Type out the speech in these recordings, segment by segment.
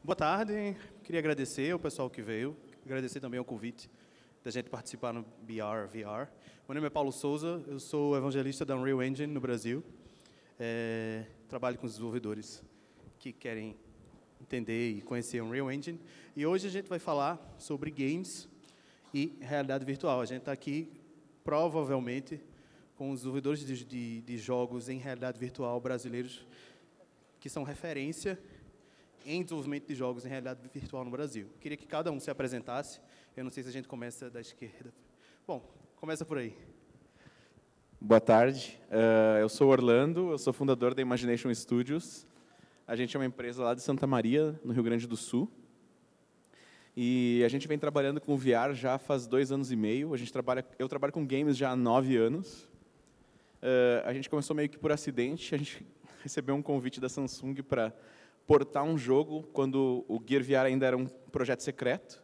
Boa tarde, queria agradecer ao pessoal que veio, agradecer também ao convite da gente participar no BR, VR. Meu nome é Paulo Souza, eu sou evangelista da Unreal Engine no Brasil. Trabalho com os desenvolvedores que querem entender e conhecer a Unreal Engine. E hoje a gente vai falar sobre games e realidade virtual. A gente está aqui, provavelmente, com os desenvolvedores de jogos em realidade virtual brasileiros, que são referência em desenvolvimento de jogos em realidade virtual no Brasil. Queria que cada um se apresentasse. Eu não sei se a gente começa da esquerda. Bom, começa por aí. Boa tarde, eu sou Orlando, eu sou fundador da Imagination Studios. A gente é uma empresa lá de Santa Maria, no Rio Grande do Sul. E a gente vem trabalhando com VR já faz 2 anos e meio. Eu trabalho com games já há 9 anos. A gente começou meio que por acidente. A gente recebeu um convite da Samsung para portar um jogo quando o Gear VR ainda era um projeto secreto.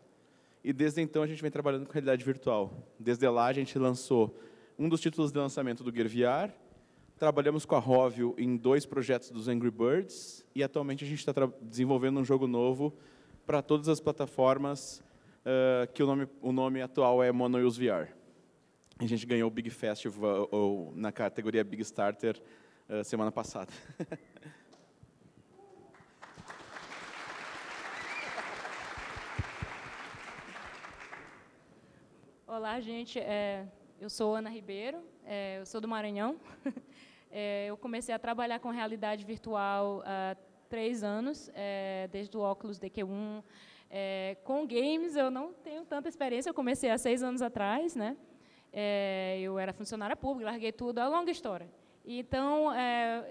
E desde então a gente vem trabalhando com realidade virtual. Desde lá a gente lançou um dos títulos de lançamento do Gear VR. Trabalhamos com a Rovio em 2 projetos dos Angry Birds. E atualmente a gente está desenvolvendo um jogo novo para todas as plataformas, que o nome atual é MonoUse VR. A gente ganhou o Big Festival na categoria Big Starter semana passada. Olá, gente. Eu sou Ana Ribeiro, eu sou do Maranhão. Eu comecei a trabalhar com realidade virtual há 3 anos, desde o Oculus DQ1. Com games, eu não tenho tanta experiência, eu comecei há 6 anos atrás, né? Eu era funcionária pública, larguei tudo, é uma longa história. Então,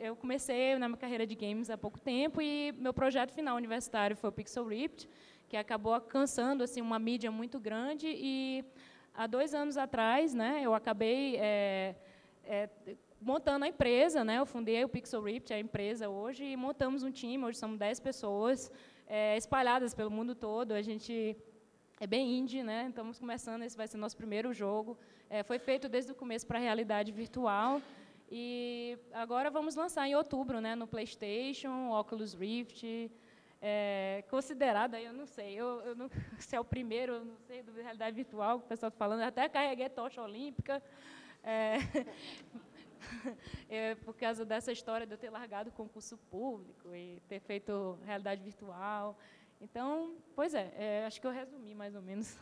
eu comecei na minha carreira de games há pouco tempo e meu projeto final universitário foi o Pixel Ripped, que acabou alcançando assim, uma mídia muito grande e há 2 anos atrás, né, eu acabei montando a empresa, né, eu fundei o Pixel Ripped, a empresa hoje, e montamos um time, hoje somos 10 pessoas, espalhadas pelo mundo todo, a gente é bem indie, né, estamos começando, esse vai ser nosso primeiro jogo, foi feito desde o começo para a realidade virtual, e agora vamos lançar em outubro, né, no PlayStation, Oculus Rift, considerado, eu não sei, eu não, se é o primeiro, eu não sei, do realidade virtual, que o pessoal está falando, até carreguei a tocha olímpica, por causa dessa história de eu ter largado o concurso público e ter feito realidade virtual. Então, pois acho que eu resumi mais ou menos.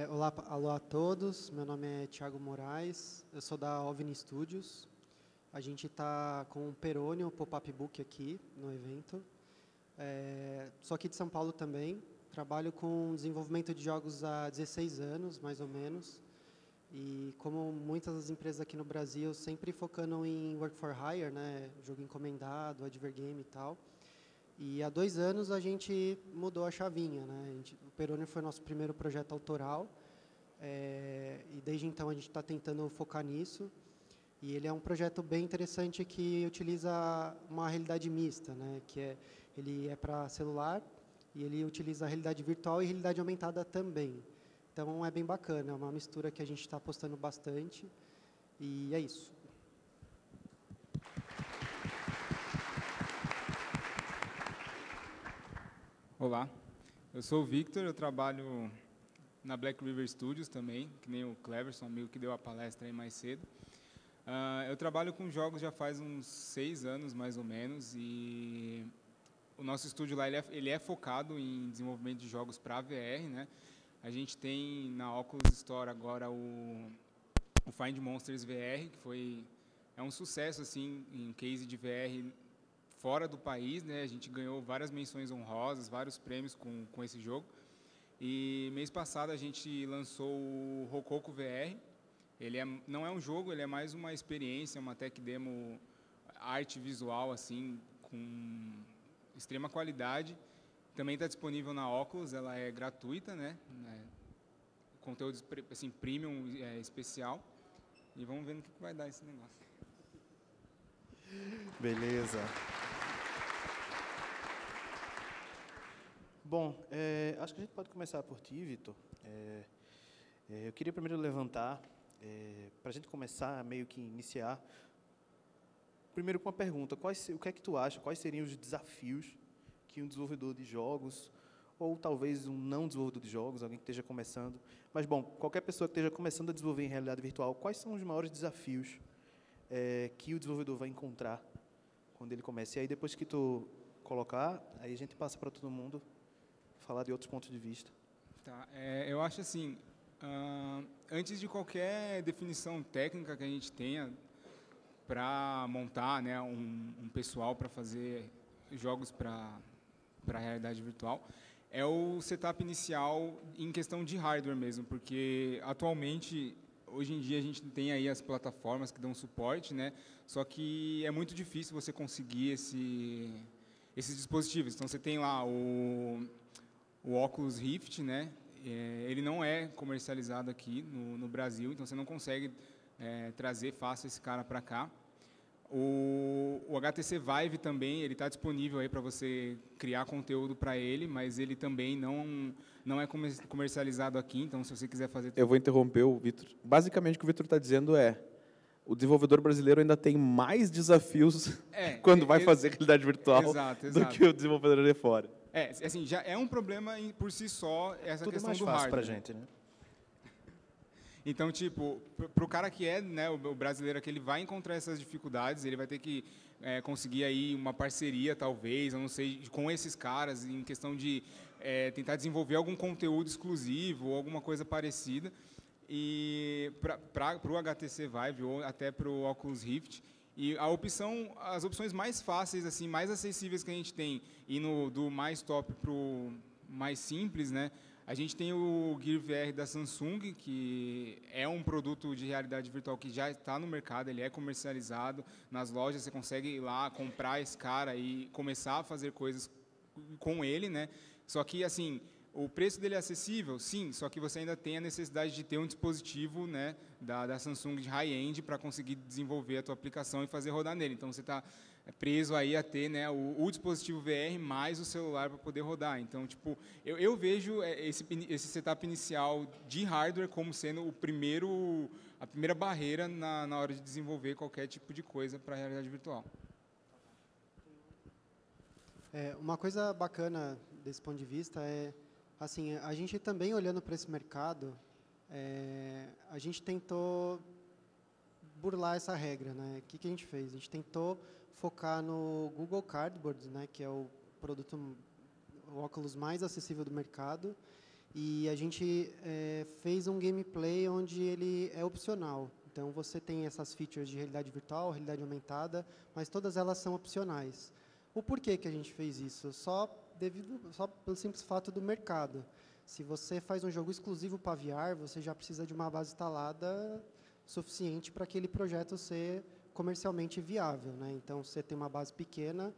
Olá, alô a todos, meu nome é Thiago Moraes, eu sou da OVNI Studios. A gente está com o Peroni, o Pop-Up Book aqui no evento. Sou aqui de São Paulo também, trabalho com desenvolvimento de jogos há 16 anos, mais ou menos. E como muitas das empresas aqui no Brasil, sempre focando em Work for Hire, né, jogo encomendado, Advergame e tal. E há 2 anos a gente mudou a chavinha, né? O Peroni foi nosso primeiro projeto autoral, e desde então a gente está tentando focar nisso. E ele é um projeto bem interessante que utiliza uma realidade mista, né? Ele é para celular e ele utiliza a realidade virtual e realidade aumentada também. Então é bem bacana, é uma mistura que a gente está apostando bastante. E é isso. Olá, eu sou o Victor, eu trabalho na Black River Studios também, que nem o Cleverson, amigo que deu a palestra aí mais cedo. Eu trabalho com jogos já faz uns 6 anos, mais ou menos, e o nosso estúdio lá ele é focado em desenvolvimento de jogos para VR, né? A gente tem na Oculus Store agora o Find Monsters VR, que é um sucesso assim, em case de VR fora do país, né? A gente ganhou várias menções honrosas, vários prêmios com esse jogo. E mês passado a gente lançou o Rococo VR. Ele não é um jogo, ele é mais uma experiência, uma tech demo, arte visual assim, com extrema qualidade. Também está disponível na Oculus, ela é gratuita, né? Conteúdo assim, premium, especial. E vamos ver no que vai dar esse negócio. Beleza. Bom, acho que a gente pode começar por ti, Vitor. Eu queria primeiro levantar Para a gente começar, meio que iniciar, primeiro com uma pergunta, o que é que tu acha, quais seriam os desafios que um desenvolvedor de jogos, ou talvez um não desenvolvedor de jogos, alguém que esteja começando, mas, bom, qualquer pessoa que esteja começando a desenvolver em realidade virtual, quais são os maiores desafios que o desenvolvedor vai encontrar quando ele começa? E aí, depois que tu colocar, aí a gente passa para todo mundo falar de outros pontos de vista. Tá, eu acho assim, antes de qualquer definição técnica que a gente tenha para montar, né, um pessoal para fazer jogos para a realidade virtual, é o setup inicial em questão de hardware mesmo, porque atualmente, hoje em dia, a gente tem aí as plataformas que dão suporte, né, só que é muito difícil você conseguir esses dispositivos. Então, você tem lá o Oculus Rift, né, ele não é comercializado aqui no Brasil, então você não consegue trazer fácil esse cara para cá. O HTC Vive também, ele está disponível aí para você criar conteúdo para ele, mas ele também não é comercializado aqui, então se você quiser fazer... Eu vou interromper o Vitor. Basicamente, o que o Vitor está dizendo é o desenvolvedor brasileiro ainda tem mais desafios quando vai fazer realidade virtual do que o desenvolvedor de fora. Assim, já é um problema por si só essa Tudo questão mais do fácil hardware. para a gente, né? Então, tipo, para o cara que é, né, o brasileiro, que ele vai encontrar essas dificuldades, ele vai ter que conseguir aí uma parceria, talvez, eu não sei, com esses caras, em questão de tentar desenvolver algum conteúdo exclusivo ou alguma coisa parecida. E para o HTC Vive ou até para o Oculus Rift, e as opções mais fáceis, assim, mais acessíveis que a gente tem, indo do mais top para o mais simples, né? A gente tem o Gear VR da Samsung, que é um produto de realidade virtual que já está no mercado, ele é comercializado nas lojas, você consegue ir lá, comprar esse cara e começar a fazer coisas com ele, né? Só que, assim, o preço dele é acessível? Sim, só que você ainda tem a necessidade de ter um dispositivo, né, da Samsung de high-end para conseguir desenvolver a tua aplicação e fazer rodar nele. Então, você está preso aí a ter, né, o dispositivo VR mais o celular para poder rodar. Então, tipo, eu vejo esse setup inicial de hardware como sendo a primeira barreira na hora de desenvolver qualquer tipo de coisa para a realidade virtual. Uma coisa bacana desse ponto de vista assim, a gente também olhando para esse mercado, a gente tentou burlar essa regra, né? O que a gente fez? A gente tentou focar no Google Cardboard, né, que é o óculos mais acessível do mercado, e a gente fez um gameplay onde ele é opcional. Então, você tem essas features de realidade virtual, realidade aumentada, mas todas elas são opcionais. O porquê que a gente fez isso? Só pelo simples fato do mercado. Se você faz um jogo exclusivo para VR, você já precisa de uma base instalada suficiente para aquele projeto ser comercialmente viável, né? Então, você tem uma base pequena,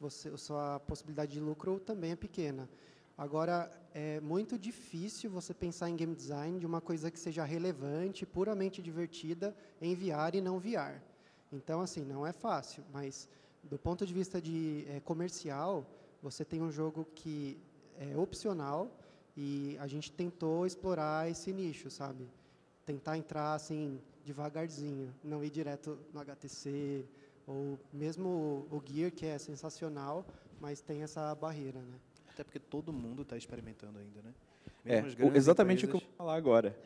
a sua possibilidade de lucro também é pequena. Agora, é muito difícil você pensar em game design de uma coisa que seja relevante, puramente divertida, em VR e não VR. Então, assim, não é fácil, mas do ponto de vista de comercial, você tem um jogo que é opcional e a gente tentou explorar esse nicho, sabe? Tentar entrar, assim, devagarzinho, não ir direto no HTC, ou mesmo o Gear, que é sensacional, mas tem essa barreira, né? Até porque todo mundo está experimentando ainda, né? Exatamente o que eu vou falar agora.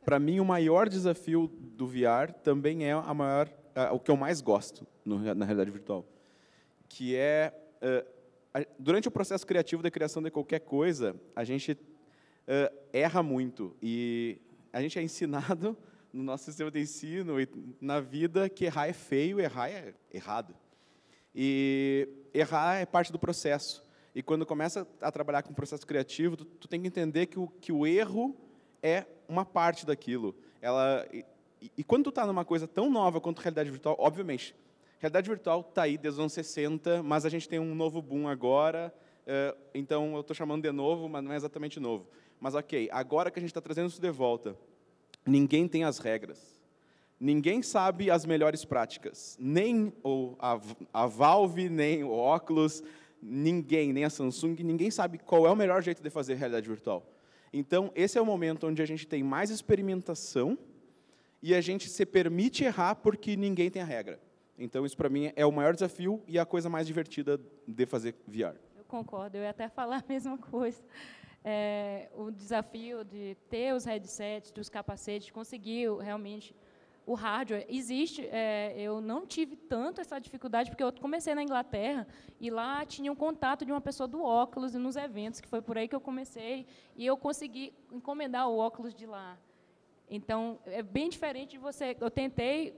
Para mim, o maior desafio do VR também é o que eu mais gosto na realidade virtual, que é, durante o processo criativo da criação de qualquer coisa, a gente erra muito, e a gente é ensinado no nosso sistema de ensino e na vida que errar é feio, errar é errado. E errar é parte do processo. E quando começa a trabalhar com o processo criativo, tu tem que entender que o erro é uma parte daquilo. E quando tu está numa coisa tão nova quanto realidade virtual, obviamente, realidade virtual está aí desde os anos 60, mas a gente tem um novo boom agora, então eu estou chamando de novo, mas não é exatamente novo. Mas, ok, agora que a gente está trazendo isso de volta, ninguém tem as regras. Ninguém sabe as melhores práticas. Nem a Valve, nem o Oculus, ninguém, nem a Samsung, ninguém sabe qual é o melhor jeito de fazer realidade virtual. Então, esse é o momento onde a gente tem mais experimentação e a gente se permite errar porque ninguém tem a regra. Então, isso, para mim, é o maior desafio e a coisa mais divertida de fazer VR. Eu concordo, eu ia até falar a mesma coisa. O desafio de ter os headsets, dos capacetes, conseguir realmente o hardware. Existe, eu não tive tanto essa dificuldade, porque eu comecei na Inglaterra, e lá tinha um contato de uma pessoa do óculos nos eventos, que foi por aí que eu comecei, e eu consegui encomendar o óculos de lá. Então, é bem diferente de você. Eu tentei,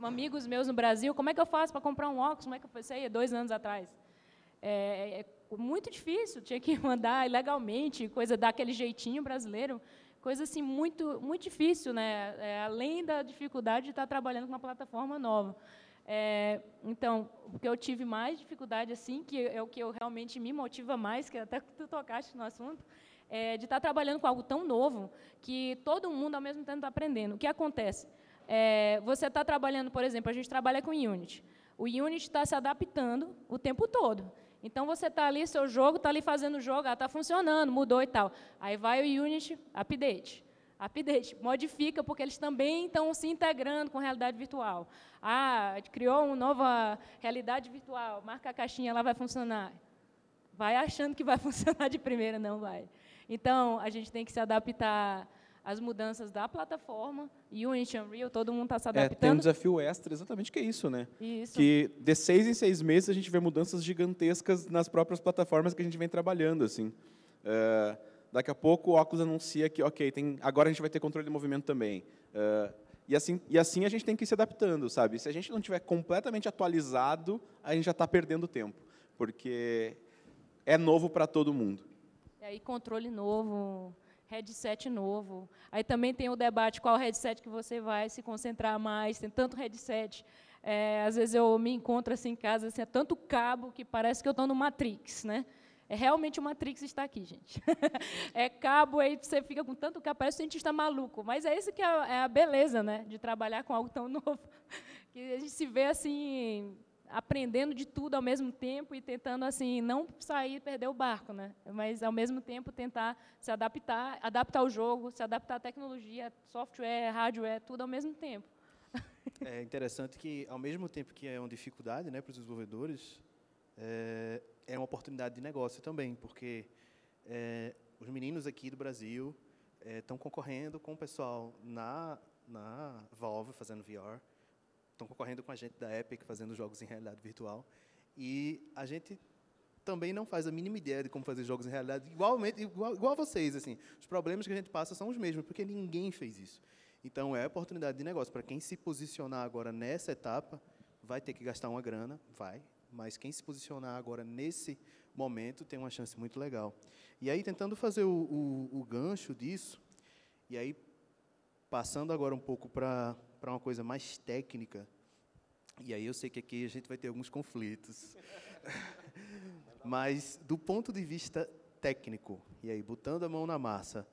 amigos meus no Brasil, como é que eu faço para comprar um óculos? Como é que eu faço? 2 anos atrás. É muito difícil, tinha que mandar ilegalmente, coisa daquele jeitinho brasileiro, coisa assim muito, muito difícil, né? Além da dificuldade de estar trabalhando com uma plataforma nova. Então, o que eu tive mais dificuldade, assim, que é o que eu realmente me motiva mais, que até tu tocaste no assunto, de estar trabalhando com algo tão novo que todo mundo, ao mesmo tempo, está aprendendo. O que acontece? Você está trabalhando, por exemplo, a gente trabalha com Unity. O Unity está se adaptando o tempo todo. Então, você está ali, seu jogo, está ali fazendo o jogo, está funcionando, mudou e tal. Aí vai o Unity, update. Update, modifica, porque eles também estão se integrando com realidade virtual. Criou uma nova realidade virtual, marca a caixinha, ela vai funcionar. Vai achando que vai funcionar de primeira, não vai. Então, a gente tem que se adaptar às mudanças da plataforma, Unity, Unreal, todo mundo está se adaptando. Tem um desafio extra, exatamente, que é isso, né? Isso. Que de 6 em 6 meses a gente vê mudanças gigantescas nas próprias plataformas que a gente vem trabalhando, assim. Daqui a pouco o óculos anuncia que, ok, agora a gente vai ter controle de movimento também. E assim a gente tem que ir se adaptando, sabe? Se a gente não estiver completamente atualizado, a gente já está perdendo tempo, porque é novo para todo mundo. E aí, controle novo, headset novo. Aí também tem o debate qual headset que você vai se concentrar mais. Tem tanto headset. Às vezes eu me encontro assim em casa, assim, é tanto cabo que parece que eu estou no Matrix, né? Realmente o Matrix está aqui, gente. Cabo, aí você fica com tanto cabo, parece um cientista maluco. Mas é isso que é a beleza, né, de trabalhar com algo tão novo. Que a gente se vê assim, aprendendo de tudo ao mesmo tempo e tentando assim não sair e perder o barco, né? Mas ao mesmo tempo tentar se adaptar o jogo, se adaptar à tecnologia, software, hardware, tudo ao mesmo tempo. É interessante que ao mesmo tempo que é uma dificuldade, né, para os desenvolvedores, é uma oportunidade de negócio também, porque os meninos aqui do Brasil estão concorrendo com o pessoal na Valve fazendo VR, estão concorrendo com a gente da Epic fazendo jogos em realidade virtual, e a gente também não faz a mínima ideia de como fazer jogos em realidade, igual a vocês. Assim, os problemas que a gente passa são os mesmos, porque ninguém fez isso. Então, é oportunidade de negócio. Para quem se posicionar agora nessa etapa, vai ter que gastar uma grana, mas quem se posicionar agora nesse momento tem uma chance muito legal. E aí, tentando fazer o gancho disso, e aí, passando agora um pouco para uma coisa mais técnica, e aí eu sei que aqui a gente vai ter alguns conflitos, mas do ponto de vista técnico, e aí, botando a mão na massa,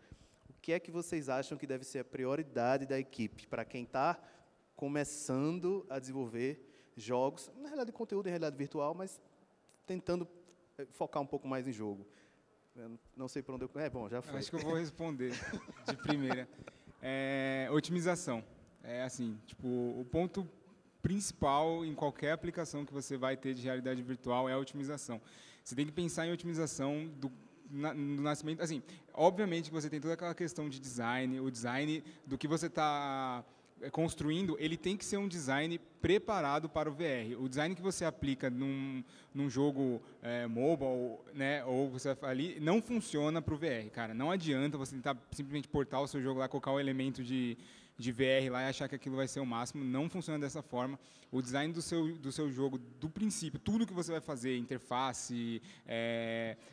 o que é que vocês acham que deve ser a prioridade da equipe para quem está começando a desenvolver jogos, na realidade, conteúdo em realidade virtual, mas tentando focar um pouco mais em jogo? Eu não sei por onde eu... bom, já foi. Acho que eu vou responder de primeira. Otimização. Assim, tipo, o ponto principal em qualquer aplicação que você vai ter de realidade virtual é a otimização. Você tem que pensar em otimização no nascimento. Assim, obviamente que você tem toda aquela questão de design, o design do que você está construindo, ele tem que ser um design preparado para o VR. O design que você aplica num jogo mobile, né, ou você ali, não funciona para o VR, cara. Não adianta você tentar simplesmente portar o seu jogo lá, colocar o elemento de VR lá e achar que aquilo vai ser o máximo. Não funciona dessa forma. O design do seu jogo, do princípio, tudo que você vai fazer, interface,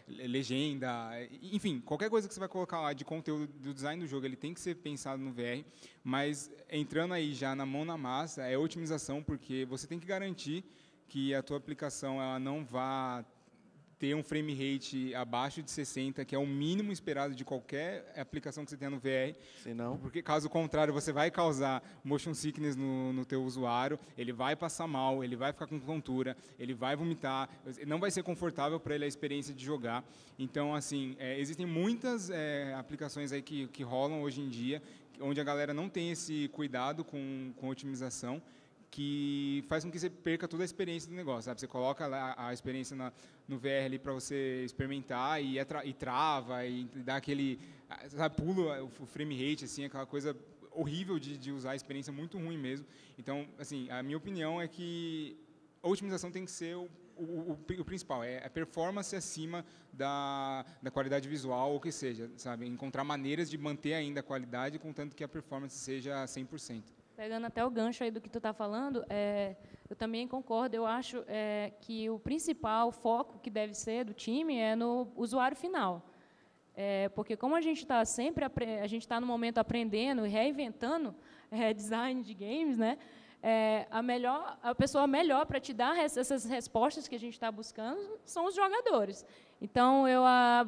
legenda, enfim, qualquer coisa que você vai colocar lá de conteúdo do design do jogo, ele tem que ser pensado no VR, mas entrando aí já na mão na massa, é otimização, porque você tem que garantir que a tua aplicação ela não vá ter um frame rate abaixo de 60, que é o mínimo esperado de qualquer aplicação que você tenha no VR. Se não, Porque, caso contrário, você vai causar motion sickness no teu usuário, ele vai passar mal, ele vai ficar com tontura, ele vai vomitar, não vai ser confortável para ele a experiência de jogar. Então, assim, existem muitas aplicações aí que rolam hoje em dia, onde a galera não tem esse cuidado com otimização, que faz com que você perca toda a experiência do negócio, sabe? Você coloca lá a experiência no VR ali para você experimentar e trava e dá aquele, sabe, pula o frame rate, assim, aquela coisa horrível de usar, a experiência muito ruim mesmo. Então, assim, a minha opinião é que a otimização tem que ser o principal, é a performance acima da qualidade visual, ou que seja, sabe? Encontrar maneiras de manter ainda a qualidade, contanto que a performance seja 100%. Pegando até o gancho aí do que tu está falando, eu também concordo. Eu acho que o principal foco que deve ser do time é no usuário final. Porque como a gente está sempre, a gente está no momento aprendendo e reinventando design de games, né? A pessoa melhor para te dar essas respostas que a gente está buscando são os jogadores. Então, eu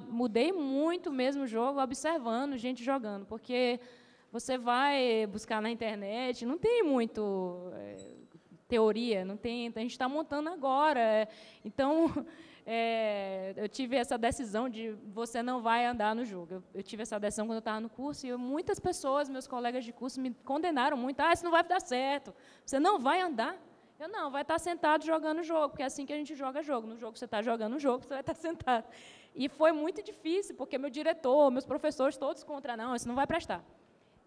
mudei muito mesmo o jogo observando gente jogando, porque você vai buscar na internet, não tem muito teoria, não tem, a gente está montando agora. Então, eu tive essa decisão de você não vai andar no jogo. Eu tive essa decisão quando eu estava no curso e muitas pessoas, meus colegas de curso, me condenaram muito. Isso não vai dar certo, você não vai andar. Eu não, vai estar sentado jogando o jogo, porque é assim que a gente joga jogo. No jogo você está jogando o jogo, você vai estar sentado. E foi muito difícil, porque meu diretor, meus professores, todos contra, não, isso não vai prestar.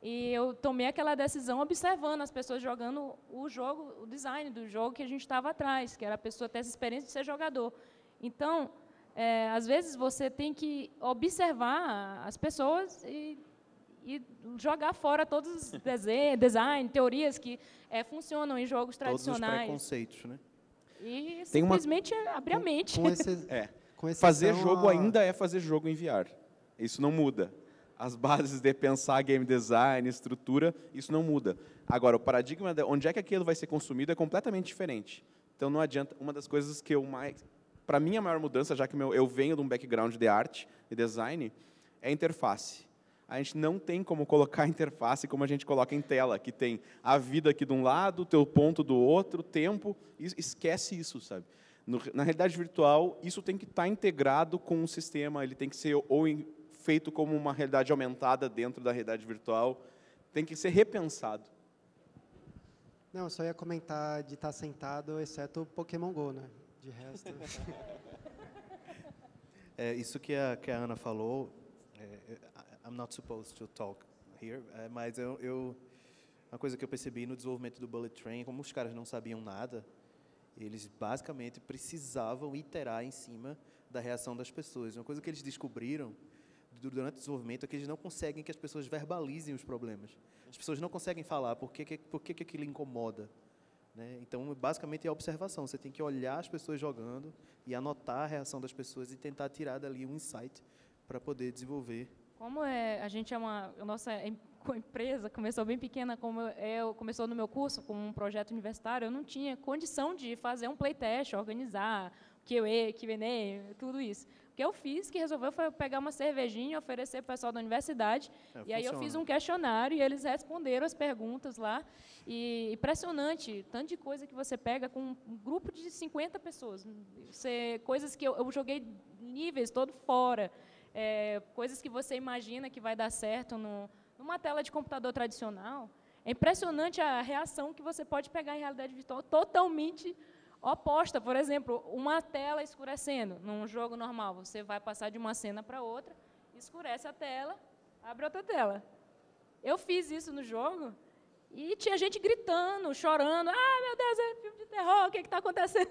E eu tomei aquela decisão observando as pessoas jogando o jogo, o design do jogo que a gente estava atrás, que era a pessoa ter essa experiência de ser jogador. Então, às vezes, você tem que observar as pessoas e jogar fora todos os design, teorias que funcionam em jogos tradicionais. Todos os preconceitos, né? E simplesmente abrir a mente. Fazer jogo ainda é fazer jogo em VR. Isso não muda. As bases de pensar game design, estrutura, isso não muda. Agora, o paradigma de onde é que aquilo vai ser consumido é completamente diferente. Então, não adianta. Uma das coisas que eu mais... Para mim, a maior mudança, já que eu venho de um background de arte e design, é a interface. A gente não tem como colocar a interface como a gente coloca em tela, que tem a vida aqui de um lado, o teu ponto do outro, tempo. Esquece isso, sabe? Na realidade virtual, isso tem que estar integrado com o sistema, ele tem que ser feito como uma realidade aumentada dentro da realidade virtual, tem que ser repensado. Não, eu só ia comentar de estar sentado, exceto o Pokémon GO, né? De resto... Isso que a Ana falou, I'm not supposed to talk here, mas uma coisa que eu percebi no desenvolvimento do Bullet Train, como os caras não sabiam nada, eles basicamente precisavam iterar em cima da reação das pessoas. Uma coisa que eles descobriram durante o desenvolvimento é que eles não conseguem que as pessoas verbalizem os problemas. As pessoas não conseguem falar por que aquilo incomoda. Né? Então, basicamente, é a observação. Você tem que olhar as pessoas jogando e anotar a reação das pessoas e tentar tirar dali um insight para poder desenvolver. Como a gente a nossa empresa começou bem pequena, começou no meu curso com um projeto universitário, eu não tinha condição de fazer um playtest, organizar QA, Q&A, tudo isso. O que eu fiz, que resolveu, foi pegar uma cervejinha e oferecer para o pessoal da universidade. E aí eu fiz um questionário e eles responderam as perguntas lá. E impressionante, tanto de coisa que você pega com um grupo de 50 pessoas. Coisas que eu joguei níveis todo fora. Coisas que você imagina que vai dar certo numa tela de computador tradicional. É impressionante a reação que você pode pegar em realidade virtual totalmente oposta. Por exemplo, uma tela escurecendo. Num jogo normal, você vai passar de uma cena para outra, escurece a tela, abre outra tela. Eu fiz isso no jogo e tinha gente gritando, chorando. Meu Deus, é filme de terror, o que está acontecendo?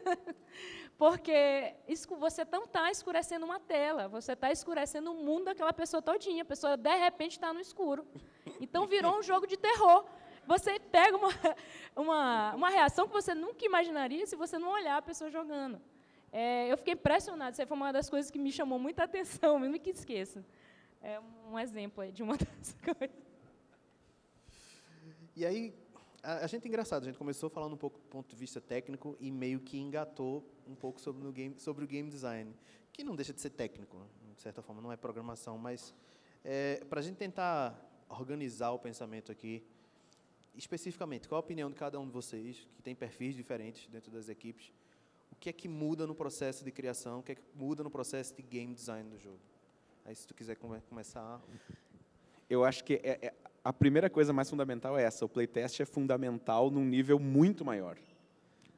Porque você não está escurecendo uma tela, você está escurecendo o mundo daquela pessoa todinha. A pessoa, de repente, está no escuro. Então, virou um jogo de terror. Você pega uma reação que você nunca imaginaria se você não olhar a pessoa jogando. Eu fiquei impressionada. Isso foi uma das coisas que me chamou muita atenção, mesmo que esqueça. É um exemplo aí de uma das coisas. E aí, A gente é engraçado, a gente começou falando um pouco do ponto de vista técnico e meio que engatou um pouco sobre o game design, que não deixa de ser técnico, né? De certa forma, não é programação, mas para a gente tentar organizar o pensamento aqui, especificamente, qual a opinião de cada um de vocês, que tem perfis diferentes dentro das equipes, o que é que muda no processo de criação, o que é que muda no processo de game design do jogo? Aí, se tu quiser começar... Eu acho que a primeira coisa mais fundamental é essa, o playtest é fundamental num nível muito maior.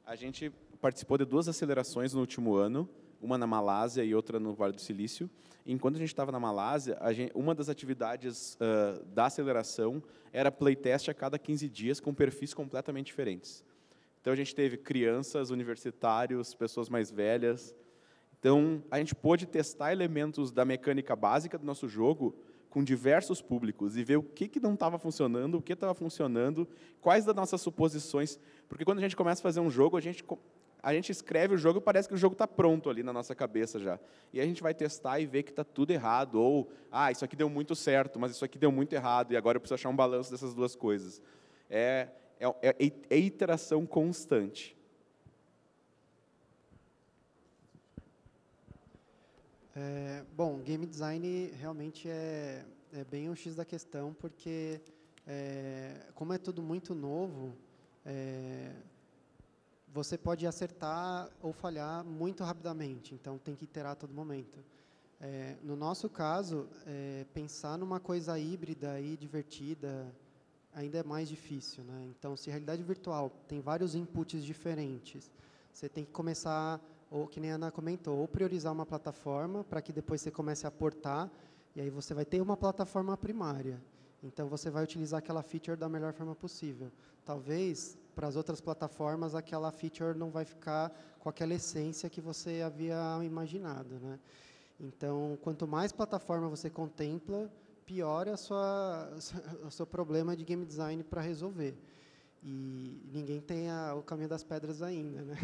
A gente participou de 2 acelerações no último ano, uma na Malásia e outra no Vale do Silício. E enquanto a gente estava na Malásia, uma das atividades da aceleração era playtest a cada 15 dias com perfis completamente diferentes. Então, a gente teve crianças, universitários, pessoas mais velhas. Então, a gente pôde testar elementos da mecânica básica do nosso jogo com diversos públicos e ver o que não estava funcionando, o que estava funcionando, quais das nossas suposições. Porque quando a gente começa a fazer um jogo, a gente escreve o jogo e parece que o jogo está pronto ali na nossa cabeça já. E a gente vai testar e ver que está tudo errado. Ou, isso aqui deu muito certo, mas isso aqui deu muito errado, e agora eu preciso achar um balanço dessas duas coisas. É iteração constante. Bom, game design realmente é bem o X da questão, porque como é tudo muito novo, você pode acertar ou falhar muito rapidamente, então tem que iterar a todo momento. No nosso caso, pensar numa coisa híbrida e divertida ainda é mais difícil, né? Então, se a realidade virtual tem vários inputs diferentes, você tem que começar, ou que nem a Ana comentou, ou priorizar uma plataforma para que depois você comece a portar, e aí você vai ter uma plataforma primária. Então, você vai utilizar aquela feature da melhor forma possível. Talvez, para as outras plataformas, aquela feature não vai ficar com aquela essência que você havia imaginado, né? Então, quanto mais plataforma você contempla, pior é o seu problema de game design para resolver. E ninguém tem o caminho das pedras ainda, né?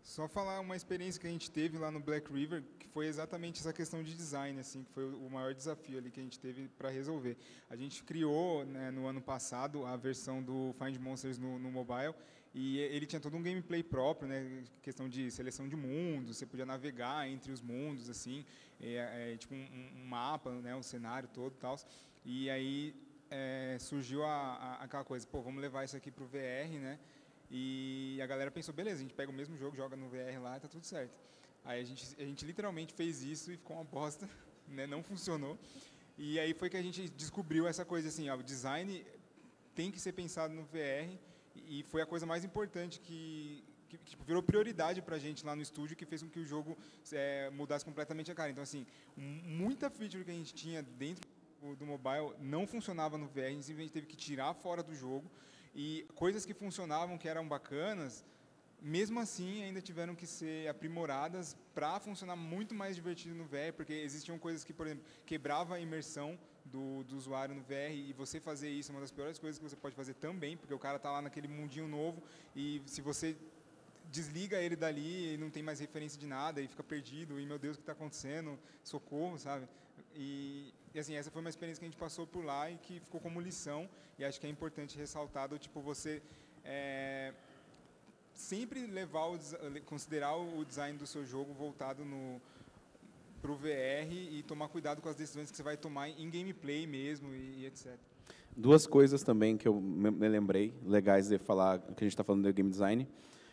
Só falar uma experiência que a gente teve lá no Black River, que foi exatamente essa questão de design, assim, que foi o maior desafio ali que a gente teve para resolver. A gente criou, né, no ano passado, a versão do Find Monsters no mobile, e ele tinha todo um gameplay próprio, né, questão de seleção de mundos, você podia navegar entre os mundos, assim, tipo um mapa, né, um cenário todo e tal. E aí surgiu aquela coisa, vamos levar isso aqui para o VR, né? E a galera pensou, beleza, a gente pega o mesmo jogo, joga no VR lá e tá tudo certo. Aí a gente literalmente fez isso e ficou uma bosta, né, não funcionou. E aí foi que a gente descobriu essa coisa assim, o design tem que ser pensado no VR, e foi a coisa mais importante que tipo, virou prioridade para a gente lá no estúdio, que fez com que o jogo mudasse completamente a cara. Então, assim, muita feature que a gente tinha dentro do mobile não funcionava no VR, a gente simplesmente teve que tirar fora do jogo, e coisas que funcionavam, que eram bacanas, mesmo assim ainda tiveram que ser aprimoradas para funcionar muito mais divertido no VR, porque existiam coisas que, por exemplo, quebrava a imersão do usuário no VR, e você fazer isso é uma das piores coisas que você pode fazer também, porque o cara está lá naquele mundinho novo, e se você desliga ele dali, e não tem mais referência de nada, e fica perdido, e meu Deus, o que está acontecendo? Socorro, sabe? E assim, essa foi uma experiência que a gente passou por lá e que ficou como lição, e acho que é importante ressaltar, tipo, você sempre considerar o design do seu jogo voltado para o VR e tomar cuidado com as decisões que você vai tomar em gameplay mesmo e etc. Duas coisas também que eu me lembrei, legais de falar, que a gente está falando de game design.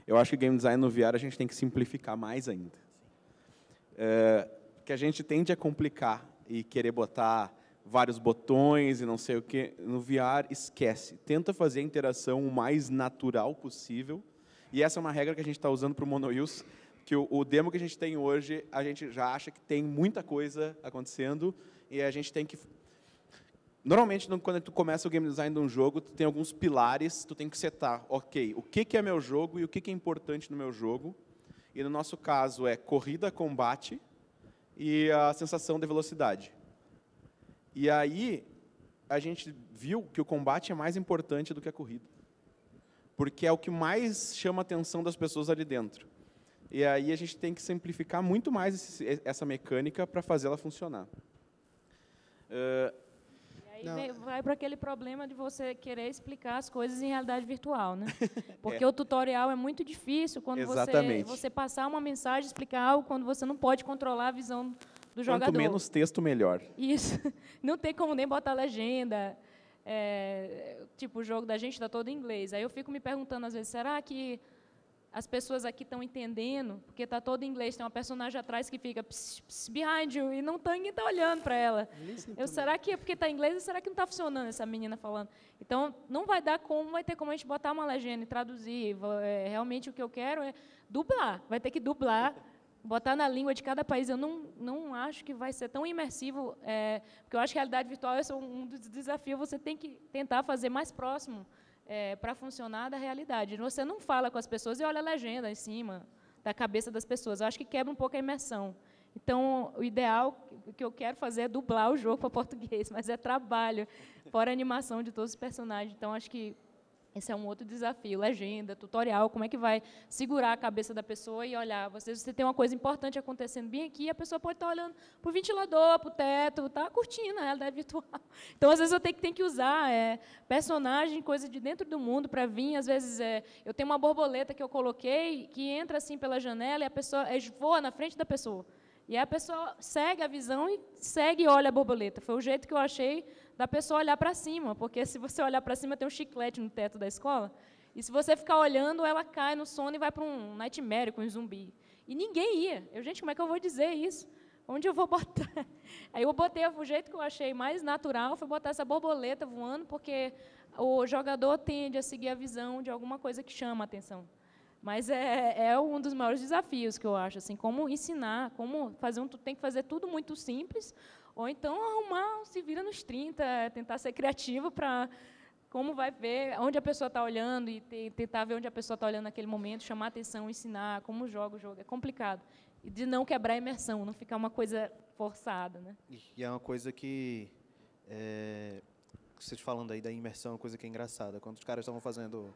Eu acho que game design no VR a gente tem que simplificar mais ainda. Que a gente tende a complicar e querer botar vários botões e não sei o quê. No VR, esquece. Tenta fazer a interação o mais natural possível. E essa é uma regra que a gente está usando para o Monoils, que o demo que a gente tem hoje, a gente já acha que tem muita coisa acontecendo, e a gente tem que... Normalmente, quando tu começa o game design de um jogo, tu tem alguns pilares, tu tem que setar, ok, o que é meu jogo e o que é importante no meu jogo. E no nosso caso é corrida, combate e a sensação de velocidade. E aí, a gente viu que o combate é mais importante do que a corrida, porque é o que mais chama a atenção das pessoas ali dentro. E aí a gente tem que simplificar muito mais essa mecânica para fazer ela funcionar. vai para aquele problema de você querer explicar as coisas em realidade virtual, né? Porque o tutorial é muito difícil quando você passar uma mensagem, explicar algo, quando você não pode controlar a visão do jogador. Quanto menos texto, melhor. Isso. Não tem como nem botar legenda. Tipo, o jogo da gente está todo em inglês. Aí eu fico me perguntando, às vezes, será que as pessoas aqui estão entendendo? Porque está todo em inglês, tem uma personagem atrás que fica pss, pss, behind you, e ninguém está olhando para ela. Será que é porque está em inglês, ou será que não está funcionando essa menina falando? Então, não vai ter como a gente botar uma legenda e traduzir. Realmente, o que eu quero é dublar. Vai ter que dublar, botar na língua de cada país. Eu não acho que vai ser tão imersivo, porque eu acho que a realidade virtual é um dos desafios. Você tem que tentar fazer mais próximo para funcionar da realidade. Você não fala com as pessoas e olha a legenda em cima da cabeça das pessoas. Eu acho que quebra um pouco a imersão. Então, o ideal, o que eu quero fazer é dublar o jogo para português, mas é trabalho, fora a animação de todos os personagens. Então, acho que esse é um outro desafio, legenda, tutorial, como é que vai segurar a cabeça da pessoa e olhar. Você tem uma coisa importante acontecendo bem aqui, a pessoa pode estar olhando para o ventilador, para o teto, está curtindo a realidade virtual. Então, às vezes, eu tenho que usar personagem, coisa de dentro do mundo para vir. Às vezes, eu tenho uma borboleta que eu coloquei, que entra assim pela janela e a pessoa voa na frente da pessoa. E a pessoa segue a visão e segue e olha a borboleta. Foi o jeito que eu achei da pessoa olhar para cima, porque se você olhar para cima, tem um chiclete no teto da escola, e se você ficar olhando, ela cai no sono e vai para um nightmare com um zumbi. E ninguém ia. Gente, como é que eu vou dizer isso? Onde eu vou botar? Aí eu botei o jeito que eu achei mais natural, foi botar essa borboleta voando, porque o jogador tende a seguir a visão de alguma coisa que chama a atenção. Mas é um dos maiores desafios que eu acho, assim, como ensinar, como fazer tem que fazer tudo muito simples, ou então arrumar, se vira nos 30, tentar ser criativo para como vai ver, onde a pessoa está olhando e tentar ver onde a pessoa está olhando naquele momento, chamar a atenção, ensinar como joga o jogo. É complicado. E de não quebrar a imersão, não ficar uma coisa forçada, né? E é uma coisa que vocês falando aí da imersão, é uma coisa que é engraçada. Quando os caras estavam fazendo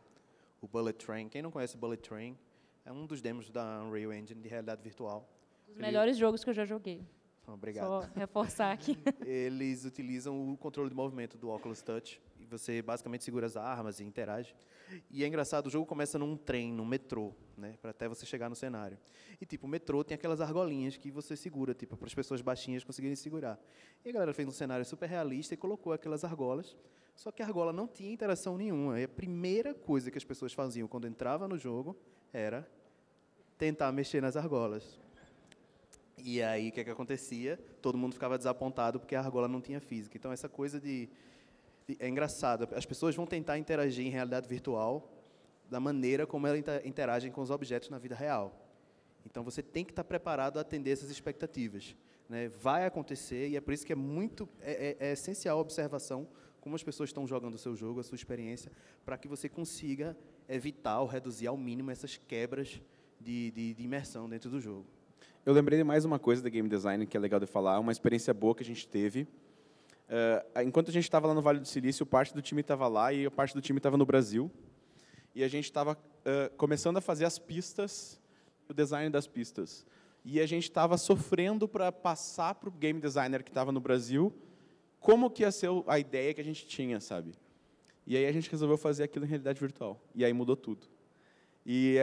o Bullet Train, quem não conhece Bullet Train, é um dos demos da Unreal Engine de realidade virtual. Os melhores jogos que eu já joguei. Obrigado. Só reforçar aqui. Eles utilizam o controle de movimento do Oculus Touch, e você basicamente segura as armas e interage. E é engraçado, o jogo começa num trem, num metrô, né, para até você chegar no cenário. E, tipo, o metrô tem aquelas argolinhas que você segura, tipo, para as pessoas baixinhas conseguirem segurar. E a galera fez um cenário super realista e colocou aquelas argolas, só que a argola não tinha interação nenhuma. E a primeira coisa que as pessoas faziam quando entrava no jogo era tentar mexer nas argolas. E aí, o que acontecia? Todo mundo ficava desapontado porque a argola não tinha física. Então, essa coisa é engraçado. As pessoas vão tentar interagir em realidade virtual da maneira como elas interagem com os objetos na vida real. Então, você tem que estar preparado a atender essas expectativas, né? Vai acontecer, e é por isso que é essencial a observação, como as pessoas estão jogando o seu jogo, a sua experiência, para que você consiga evitar ou reduzir ao mínimo essas quebras de imersão dentro do jogo. Eu lembrei de mais uma coisa da game design que é legal de falar, uma experiência boa que a gente teve. Enquanto a gente estava lá no Vale do Silício, parte do time estava lá e a parte do time estava no Brasil. E a gente estava começando a fazer as pistas, o design das pistas. E a gente estava sofrendo para passar para o game designer que estava no Brasil como que ia ser a ideia que a gente tinha, sabe? E aí a gente resolveu fazer aquilo em realidade virtual. E aí mudou tudo. E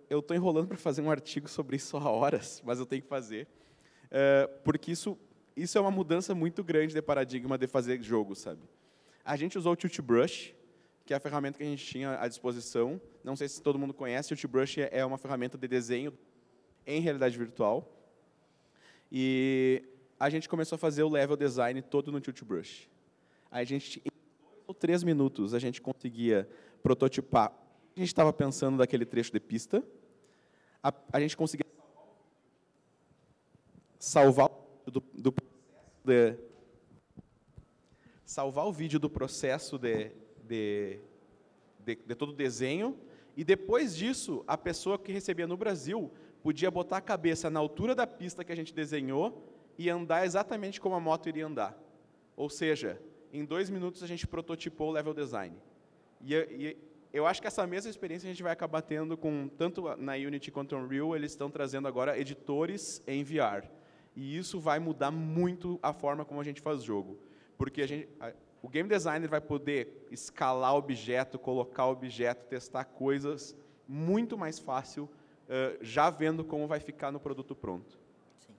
eu estou enrolando para fazer um artigo sobre isso há horas, mas eu tenho que fazer, porque isso é uma mudança muito grande de paradigma de fazer jogo, sabe? A gente usou o Tilt Brush, que é a ferramenta que a gente tinha à disposição. Não sei se todo mundo conhece, o Tilt Brush é uma ferramenta de desenho em realidade virtual. E a gente começou a fazer o level design todo no Tilt Brush. A gente, em 2 ou 3 minutos, a gente conseguia prototipar. A gente estava pensando daquele trecho de pista, a gente conseguia salvar o vídeo do processo de todo o desenho, e depois disso, a pessoa que recebia no Brasil podia botar a cabeça na altura da pista que a gente desenhou e andar exatamente como a moto iria andar. Ou seja, em 2 minutos a gente prototipou o level design. E eu acho que essa mesma experiência a gente vai acabar tendo tanto na Unity quanto no Unreal. Eles estão trazendo agora editores em VR. E isso vai mudar muito a forma como a gente faz jogo. Porque o game designer vai poder escalar objeto, colocar objeto, testar coisas muito mais fácil, já vendo como vai ficar no produto pronto. Sim.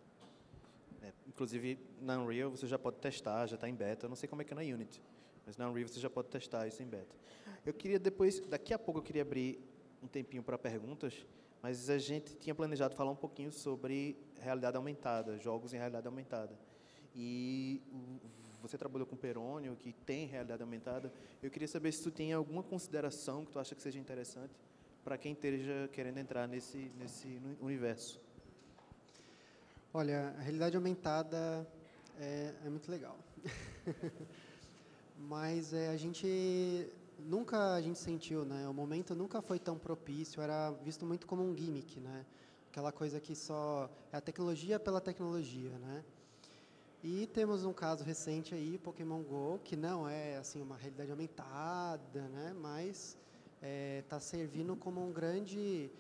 Inclusive, na Unreal você já pode testar, já está em beta. Eu não sei como é que é na Unity, mas na Unreal você já pode testar isso em beta. Eu queria depois, daqui a pouco eu queria abrir um tempinho para perguntas, mas a gente tinha planejado falar um pouquinho sobre realidade aumentada, jogos em realidade aumentada. E você trabalhou com Perônio, que tem realidade aumentada. Eu queria saber se tu tem alguma consideração que tu acha que seja interessante para quem esteja querendo entrar nesse universo. Olha, a realidade aumentada é muito legal. Mas a gente sentiu, né? O momento nunca foi tão propício, era visto muito como um gimmick, né? Aquela coisa que só é a tecnologia pela tecnologia, né? E temos um caso recente aí, Pokémon Go, que não é assim uma realidade aumentada, né? Mas está servindo como um grande,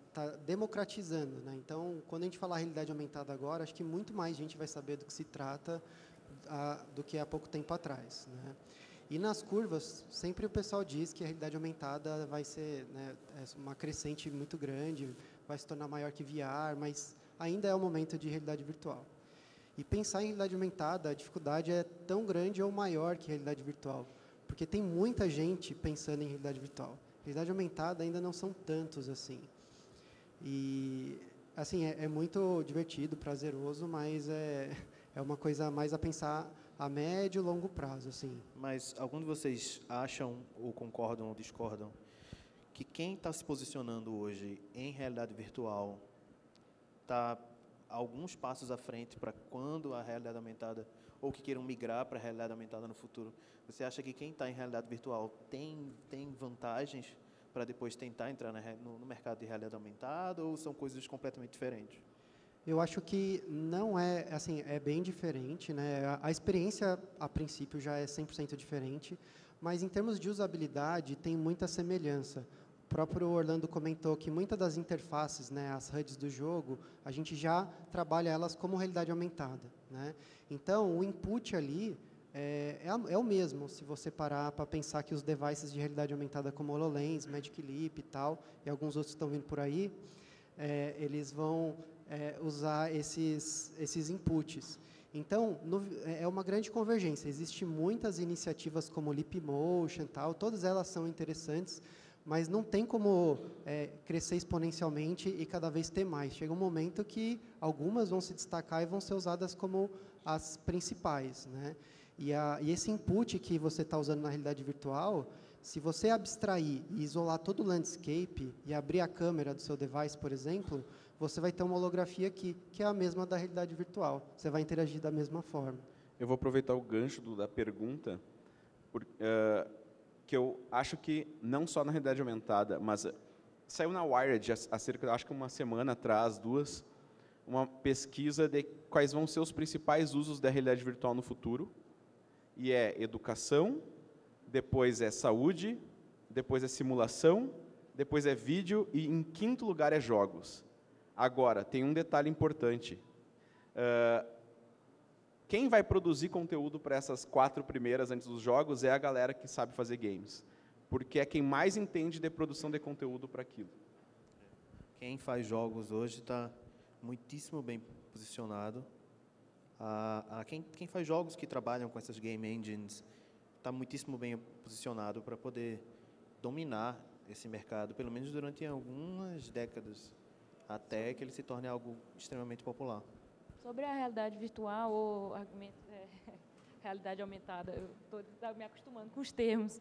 está democratizando, né? Então, quando a gente falar realidade aumentada agora, acho que muito mais gente vai saber do que se trata do que há pouco tempo atrás, né? E nas curvas, sempre o pessoal diz que a realidade aumentada vai ser, né, uma crescente muito grande, vai se tornar maior que VR, mas ainda é o momento de realidade virtual. E pensar em realidade aumentada, a dificuldade é tão grande ou maior que a realidade virtual, porque tem muita gente pensando em realidade virtual. Realidade aumentada ainda não são tantos assim. E, assim, é muito divertido, prazeroso, mas é uma coisa mais a pensar a médio e longo prazo, assim. Mas algum de vocês acham, ou concordam ou discordam, que quem está se posicionando hoje em realidade virtual está alguns passos à frente para quando a realidade aumentada, ou que queiram migrar para a realidade aumentada no futuro? Você acha que quem está em realidade virtual tem vantagens para depois tentar entrar no mercado de realidade aumentada, ou são coisas completamente diferentes? Eu acho que não é, assim, é bem diferente, né? A experiência, a princípio, já é 100% diferente, mas em termos de usabilidade, tem muita semelhança. O próprio Orlando comentou que muitas das interfaces, né, as HUDs do jogo, a gente já trabalha elas como realidade aumentada, né? Então, o input ali é o mesmo, se você parar para pensar que os devices de realidade aumentada como HoloLens, Magic Leap e tal, e alguns outros estão vindo por aí, eles vão usar esses inputs. Então, é uma grande convergência. Existem muitas iniciativas como Leapmotion, tal, todas elas são interessantes, mas não tem como crescer exponencialmente e cada vez ter mais. Chega um momento que algumas vão se destacar e vão ser usadas como as principais, né? E esse input que você está usando na realidade virtual, se você abstrair e isolar todo o landscape e abrir a câmera do seu device, por exemplo, você vai ter uma holografia aqui, que é a mesma da realidade virtual. Você vai interagir da mesma forma. Eu vou aproveitar o gancho da pergunta, que eu acho que não só na realidade aumentada, mas saiu na Wired há cerca, acho que uma semana atrás, duas, uma pesquisa de quais vão ser os principais usos da realidade virtual no futuro. E é educação, depois é saúde, depois é simulação, depois é vídeo e, em quinto lugar, é jogos. Agora, tem um detalhe importante. Quem vai produzir conteúdo para essas 4 primeiras antes dos jogos é a galera que sabe fazer games, porque é quem mais entende de produção de conteúdo para aquilo. Quem faz jogos hoje está muitíssimo bem posicionado. Quem faz jogos que trabalham com essas game engines está muitíssimo bem posicionado para poder dominar esse mercado, pelo menos durante algumas décadas, até que ele se torne algo extremamente popular. Sobre a realidade virtual ou realidade aumentada, eu estou me acostumando com os termos.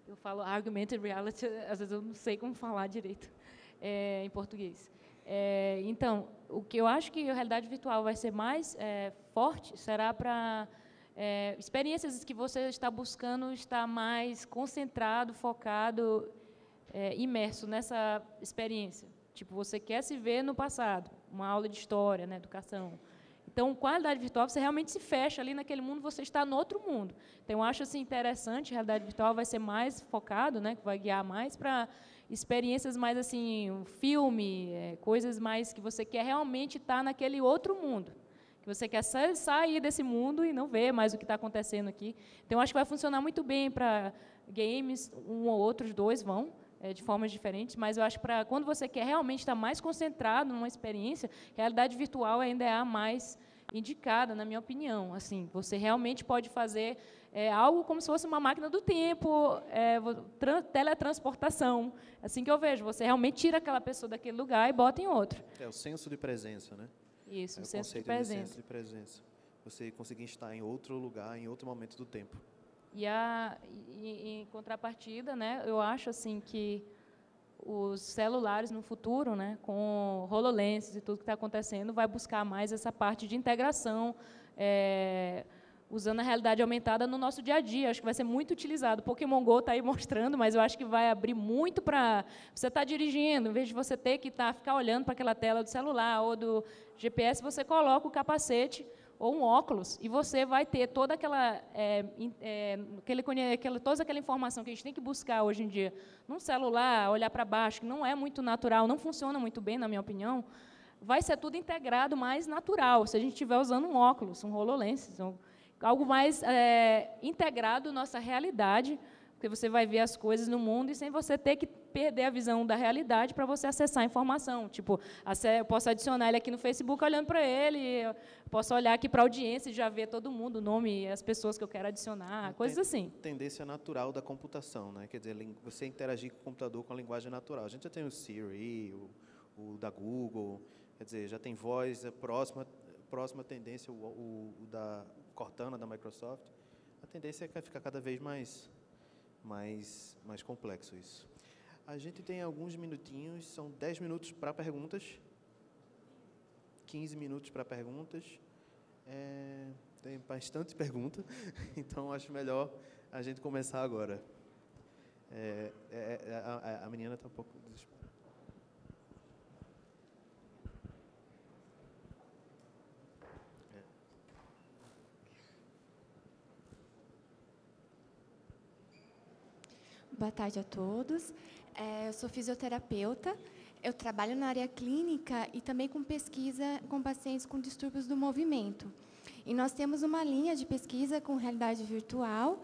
Eu falo augmented reality, às vezes eu não sei como falar direito em português. Então, o que eu acho que a realidade virtual vai ser mais forte será para experiências que você está buscando estar mais concentrado, focado, imerso nessa experiência. Tipo, você quer se ver no passado, uma aula de história, né, educação. Então, com a realidade virtual, você realmente se fecha ali naquele mundo, você está no outro mundo. Então, eu acho assim, interessante, a realidade virtual vai ser mais focado, né, que vai guiar mais para experiências mais assim, um filme, coisas mais que você quer realmente estar naquele outro mundo, que Você quer sair desse mundo e não ver mais o que está acontecendo aqui. Então, acho que vai funcionar muito bem para games, um ou outros, dois vão, de formas diferentes, mas eu acho que para quando você quer realmente estar mais concentrado numa experiência, realidade virtual ainda é a mais indicada, na minha opinião. Assim, você realmente pode fazer algo como se fosse uma máquina do tempo, teletransportação. Assim que eu vejo, você realmente tira aquela pessoa daquele lugar e bota em outro. É o senso de presença, né? Isso, o senso de conceito presença. senso de presença. Você conseguir estar em outro lugar, em outro momento do tempo. E em contrapartida, né, eu acho assim que os celulares no futuro, né, com HoloLens e tudo que está acontecendo, vai buscar mais essa parte de integração, usando a realidade aumentada no nosso dia a dia. Acho que vai ser muito utilizado. O Pokémon GO está aí mostrando, mas eu acho que vai abrir muito para você estar dirigindo, em vez de você ter que ficar olhando para aquela tela do celular ou do GPS, você coloca o capacete ou um óculos, e você vai ter toda toda aquela informação que a gente tem que buscar hoje em dia num celular, olhar para baixo, que não é muito natural, não funciona muito bem, na minha opinião, vai ser tudo integrado, mais natural, se a gente estiver usando um óculos, um HoloLens, algo mais integrado à nossa realidade, porque você vai ver as coisas no mundo e sem você ter que perder a visão da realidade para você acessar a informação. Tipo, eu posso adicionar ele aqui no Facebook olhando para ele, eu posso olhar aqui para a audiência e já ver todo mundo, o nome, as pessoas que eu quero adicionar, coisas assim. Tendência natural da computação, né? Quer dizer, você interagir com o computador com a linguagem natural. A gente já tem o Siri, o da Google, quer dizer, já tem voz, próxima tendência, o da Cortana, da Microsoft. A tendência é ficar cada vez mais complexo isso. A gente tem alguns minutinhos, são 10 minutos para perguntas, 15 minutos para perguntas. Tem bastante pergunta, então acho melhor a gente começar agora. A menina está um pouco desesperada. Boa tarde a todos. Eu sou fisioterapeuta, eu trabalho na área clínica e também com pesquisa com pacientes com distúrbios do movimento. E nós temos uma linha de pesquisa com realidade virtual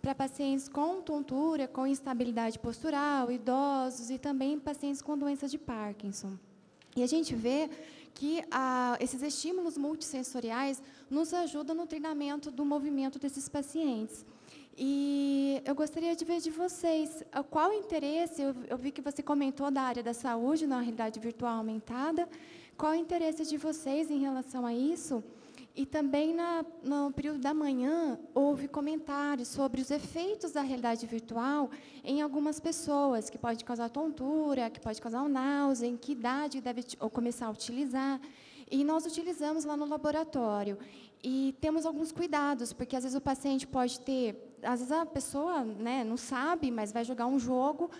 para pacientes com tontura, com instabilidade postural, idosos e também pacientes com doença de Parkinson. E a gente vê que esses estímulos multissensoriais nos ajudam no treinamento do movimento desses pacientes. E eu gostaria de ver de vocês qual o interesse, eu vi que você comentou da área da saúde, na realidade virtual aumentada, qual o interesse de vocês em relação a isso? E também no período da manhã, houve comentários sobre os efeitos da realidade virtual em algumas pessoas, que pode causar tontura, que pode causar náusea, em que idade deve começar a utilizar. E nós utilizamos lá no laboratório. E temos alguns cuidados, porque às vezes o paciente pode ter, às vezes a pessoa, né, não sabe, mas vai jogar um jogo,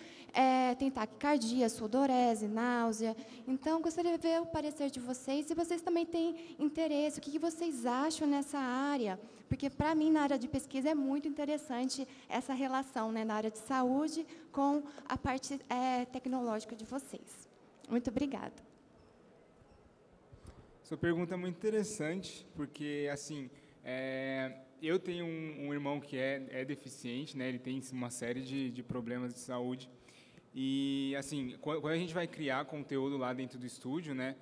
tem taquicardia, sudorese, náusea. Então, gostaria de ver o parecer de vocês, se vocês também têm interesse, o que vocês acham nessa área, porque, para mim, na área de pesquisa, é muito interessante essa relação, né, na área de saúde com a parte tecnológica de vocês. Muito obrigada. Sua pergunta é muito interessante, porque, assim, eu tenho um irmão que é deficiente, né? Ele tem uma série de problemas de saúde. E, assim, quando a gente vai criar conteúdo lá dentro do estúdio, né,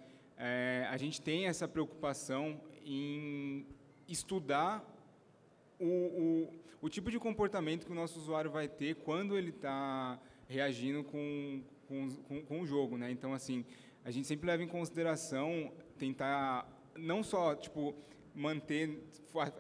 a gente tem essa preocupação em estudar o tipo de comportamento que o nosso usuário vai ter quando ele está reagindo com o jogo, né? Então, assim, a gente sempre leva em consideração tentar não só manter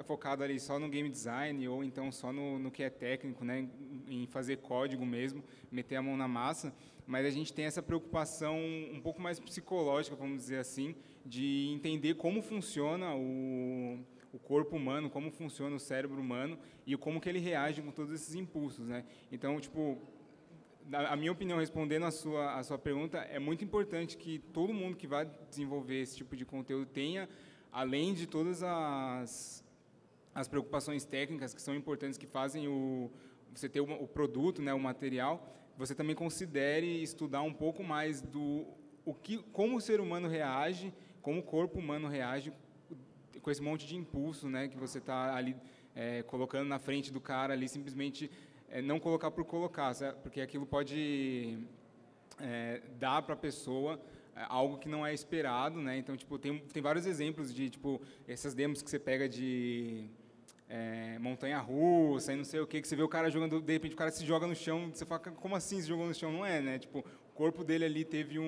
focado ali só no game design ou então só no que é técnico, né, em fazer código mesmo, meter a mão na massa, mas a gente tem essa preocupação um pouco mais psicológica, vamos dizer assim, de entender como funciona o corpo humano, como funciona o cérebro humano e como que ele reage com todos esses impulsos, né? Então, a minha opinião, respondendo a sua pergunta, é muito importante que todo mundo que vai desenvolver esse tipo de conteúdo tenha, além de todas as preocupações técnicas que são importantes, que fazem você ter o produto, né, o material, você também considere estudar um pouco mais como o ser humano reage, como o corpo humano reage com esse monte de impulso, né, que você está ali colocando na frente do cara ali, simplesmente não colocar por colocar, sabe? Porque aquilo pode dar para a pessoa algo que não é esperado, né? Então, tipo, tem vários exemplos de, tipo, essas demos que você pega de montanha-russa e não sei o que você vê o cara jogando, de repente o cara se joga no chão, você fala, como assim se jogou no chão? Não é, né? Tipo, o corpo dele ali teve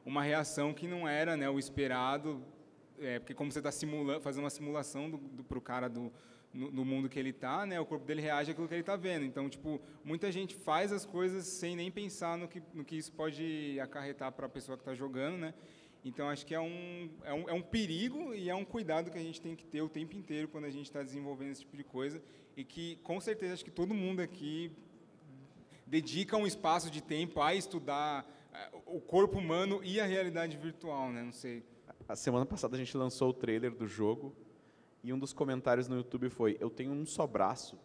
uma reação que não era, né, o esperado, porque como você está fazendo uma simulação para o cara no mundo que ele está, né, o corpo dele reage àquilo que ele está vendo. Então, tipo, muita gente faz as coisas sem nem pensar no que isso pode acarretar para a pessoa que está jogando, né? Então, acho que é um perigo e é um cuidado que a gente tem que ter o tempo inteiro quando a gente está desenvolvendo esse tipo de coisa, e que, com certeza, acho que todo mundo aqui dedica um espaço de tempo a estudar o corpo humano e a realidade virtual, né? Não sei. A semana passada a gente lançou o trailer do jogo e um dos comentários no YouTube foi: eu tenho um só braço,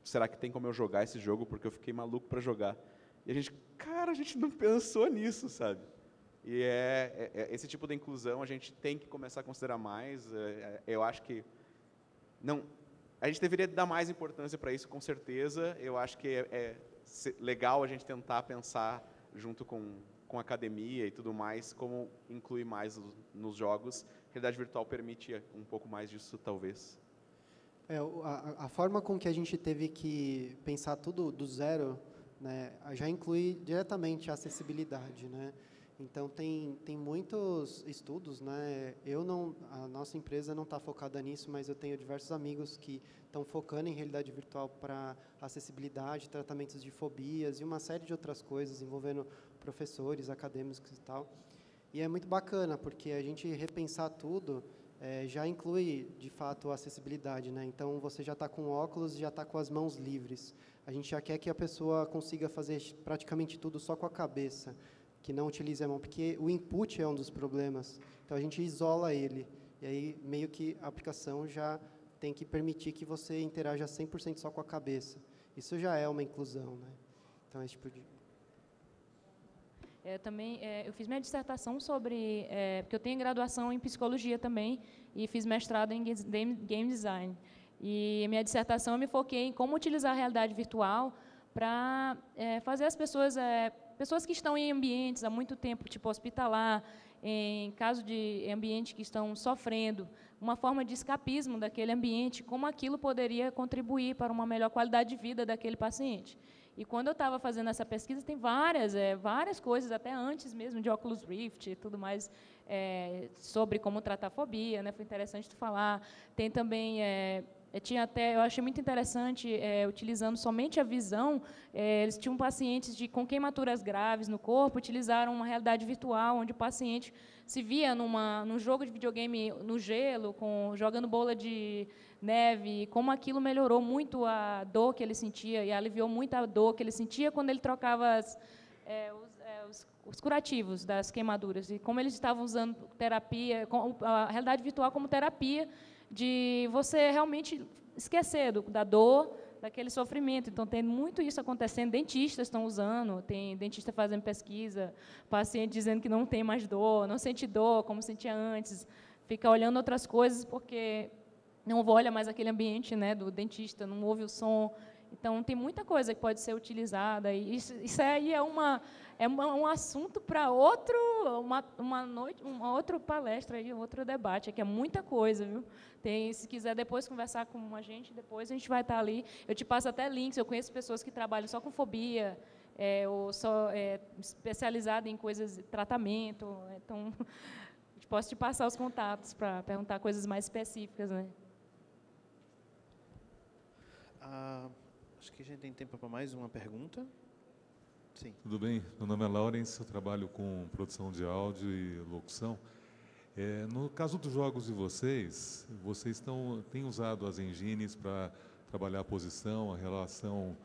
será que tem como eu jogar esse jogo? Porque eu fiquei maluco para jogar. E a gente não pensou nisso, sabe? E esse tipo de inclusão a gente tem que começar a considerar mais. Eu acho que a gente deveria dar mais importância para isso, com certeza. Eu acho que é legal a gente tentar pensar junto com a academia e tudo mais, como incluir mais nos jogos. A realidade virtual permite um pouco mais disso, talvez. A forma com que a gente teve que pensar tudo do zero, né, já inclui diretamente a acessibilidade, né? Então, tem muitos estudos, né? A nossa empresa não está focada nisso, mas eu tenho diversos amigos que estão focando em realidade virtual para acessibilidade, tratamentos de fobias e uma série de outras coisas envolvendo professores, acadêmicos e tal. E é muito bacana, porque a gente repensar tudo já inclui, de fato, a acessibilidade, né? Então, você já está com óculos e já está com as mãos livres. A gente já quer que a pessoa consiga fazer praticamente tudo só com a cabeça, que não utilize a mão, porque o input é um dos problemas. Então, a gente isola ele. E aí, meio que a aplicação já tem que permitir que você interaja 100% só com a cabeça. Isso já é uma inclusão, né? Então, esse tipo de... Eu fiz minha dissertação sobre... porque eu tenho graduação em psicologia também e fiz mestrado em game design. E minha dissertação eu me foquei em como utilizar a realidade virtual para fazer as pessoas que estão em ambientes há muito tempo, tipo hospitalar, em caso de ambiente que estão sofrendo, uma forma de escapismo daquele ambiente, como aquilo poderia contribuir para uma melhor qualidade de vida daquele paciente. E quando eu estava fazendo essa pesquisa, tem várias coisas, até antes mesmo de Oculus Rift e tudo mais, sobre como tratar fobia, né? Foi interessante tu falar. Tem também... eu achei muito interessante, utilizando somente a visão, eles tinham pacientes com queimaduras graves no corpo, utilizaram uma realidade virtual, onde o paciente se via num jogo de videogame no gelo, jogando bola de neve, como aquilo melhorou muito a dor que ele sentia e aliviou muito a dor que ele sentia quando ele trocava os curativos das queimaduras, e como eles estavam usando a realidade virtual como terapia, de você realmente esquecer da dor, daquele sofrimento. Então, tem muito isso acontecendo. Dentistas estão usando, tem dentista fazendo pesquisa, paciente dizendo que não tem mais dor, não sente dor como sentia antes, fica olhando outras coisas porque não olha mais aquele ambiente, né, do dentista, não ouve o som. Então, tem muita coisa que pode ser utilizada. E isso aí é um assunto para uma noite, uma outra palestra, aí, outro debate, que é muita coisa, viu? Se quiser depois conversar com a gente, depois a gente vai estar ali. Eu te passo até links, eu conheço pessoas que trabalham só com fobia, ou só especializada em coisas, tratamento. Então, posso te passar os contatos para perguntar coisas mais específicas, né? Acho que a gente tem tempo para mais uma pergunta. Sim. Tudo bem? Meu nome é Lawrence, eu trabalho com produção de áudio e locução. No caso dos jogos de vocês têm usado as engines para trabalhar a posição, a relação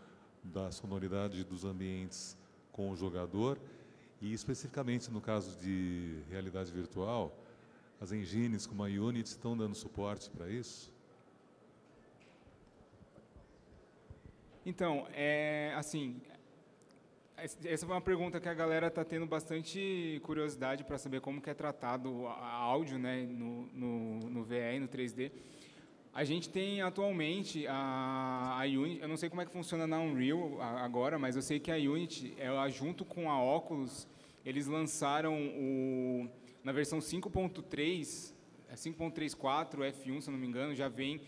da sonoridade dos ambientes com o jogador, e especificamente no caso de realidade virtual, as engines como a Unity estão dando suporte para isso? Então, assim, Essa foi uma pergunta que a galera está tendo bastante curiosidade para saber como que é tratado a áudio, né, no VE, no 3D. A gente tem atualmente a Unity, eu não sei como é que funciona na Unreal agora, mas eu sei que a Unity, ela, junto com a Oculus, eles lançaram na versão 5.3, 5.34 F1, se eu não me engano, já vem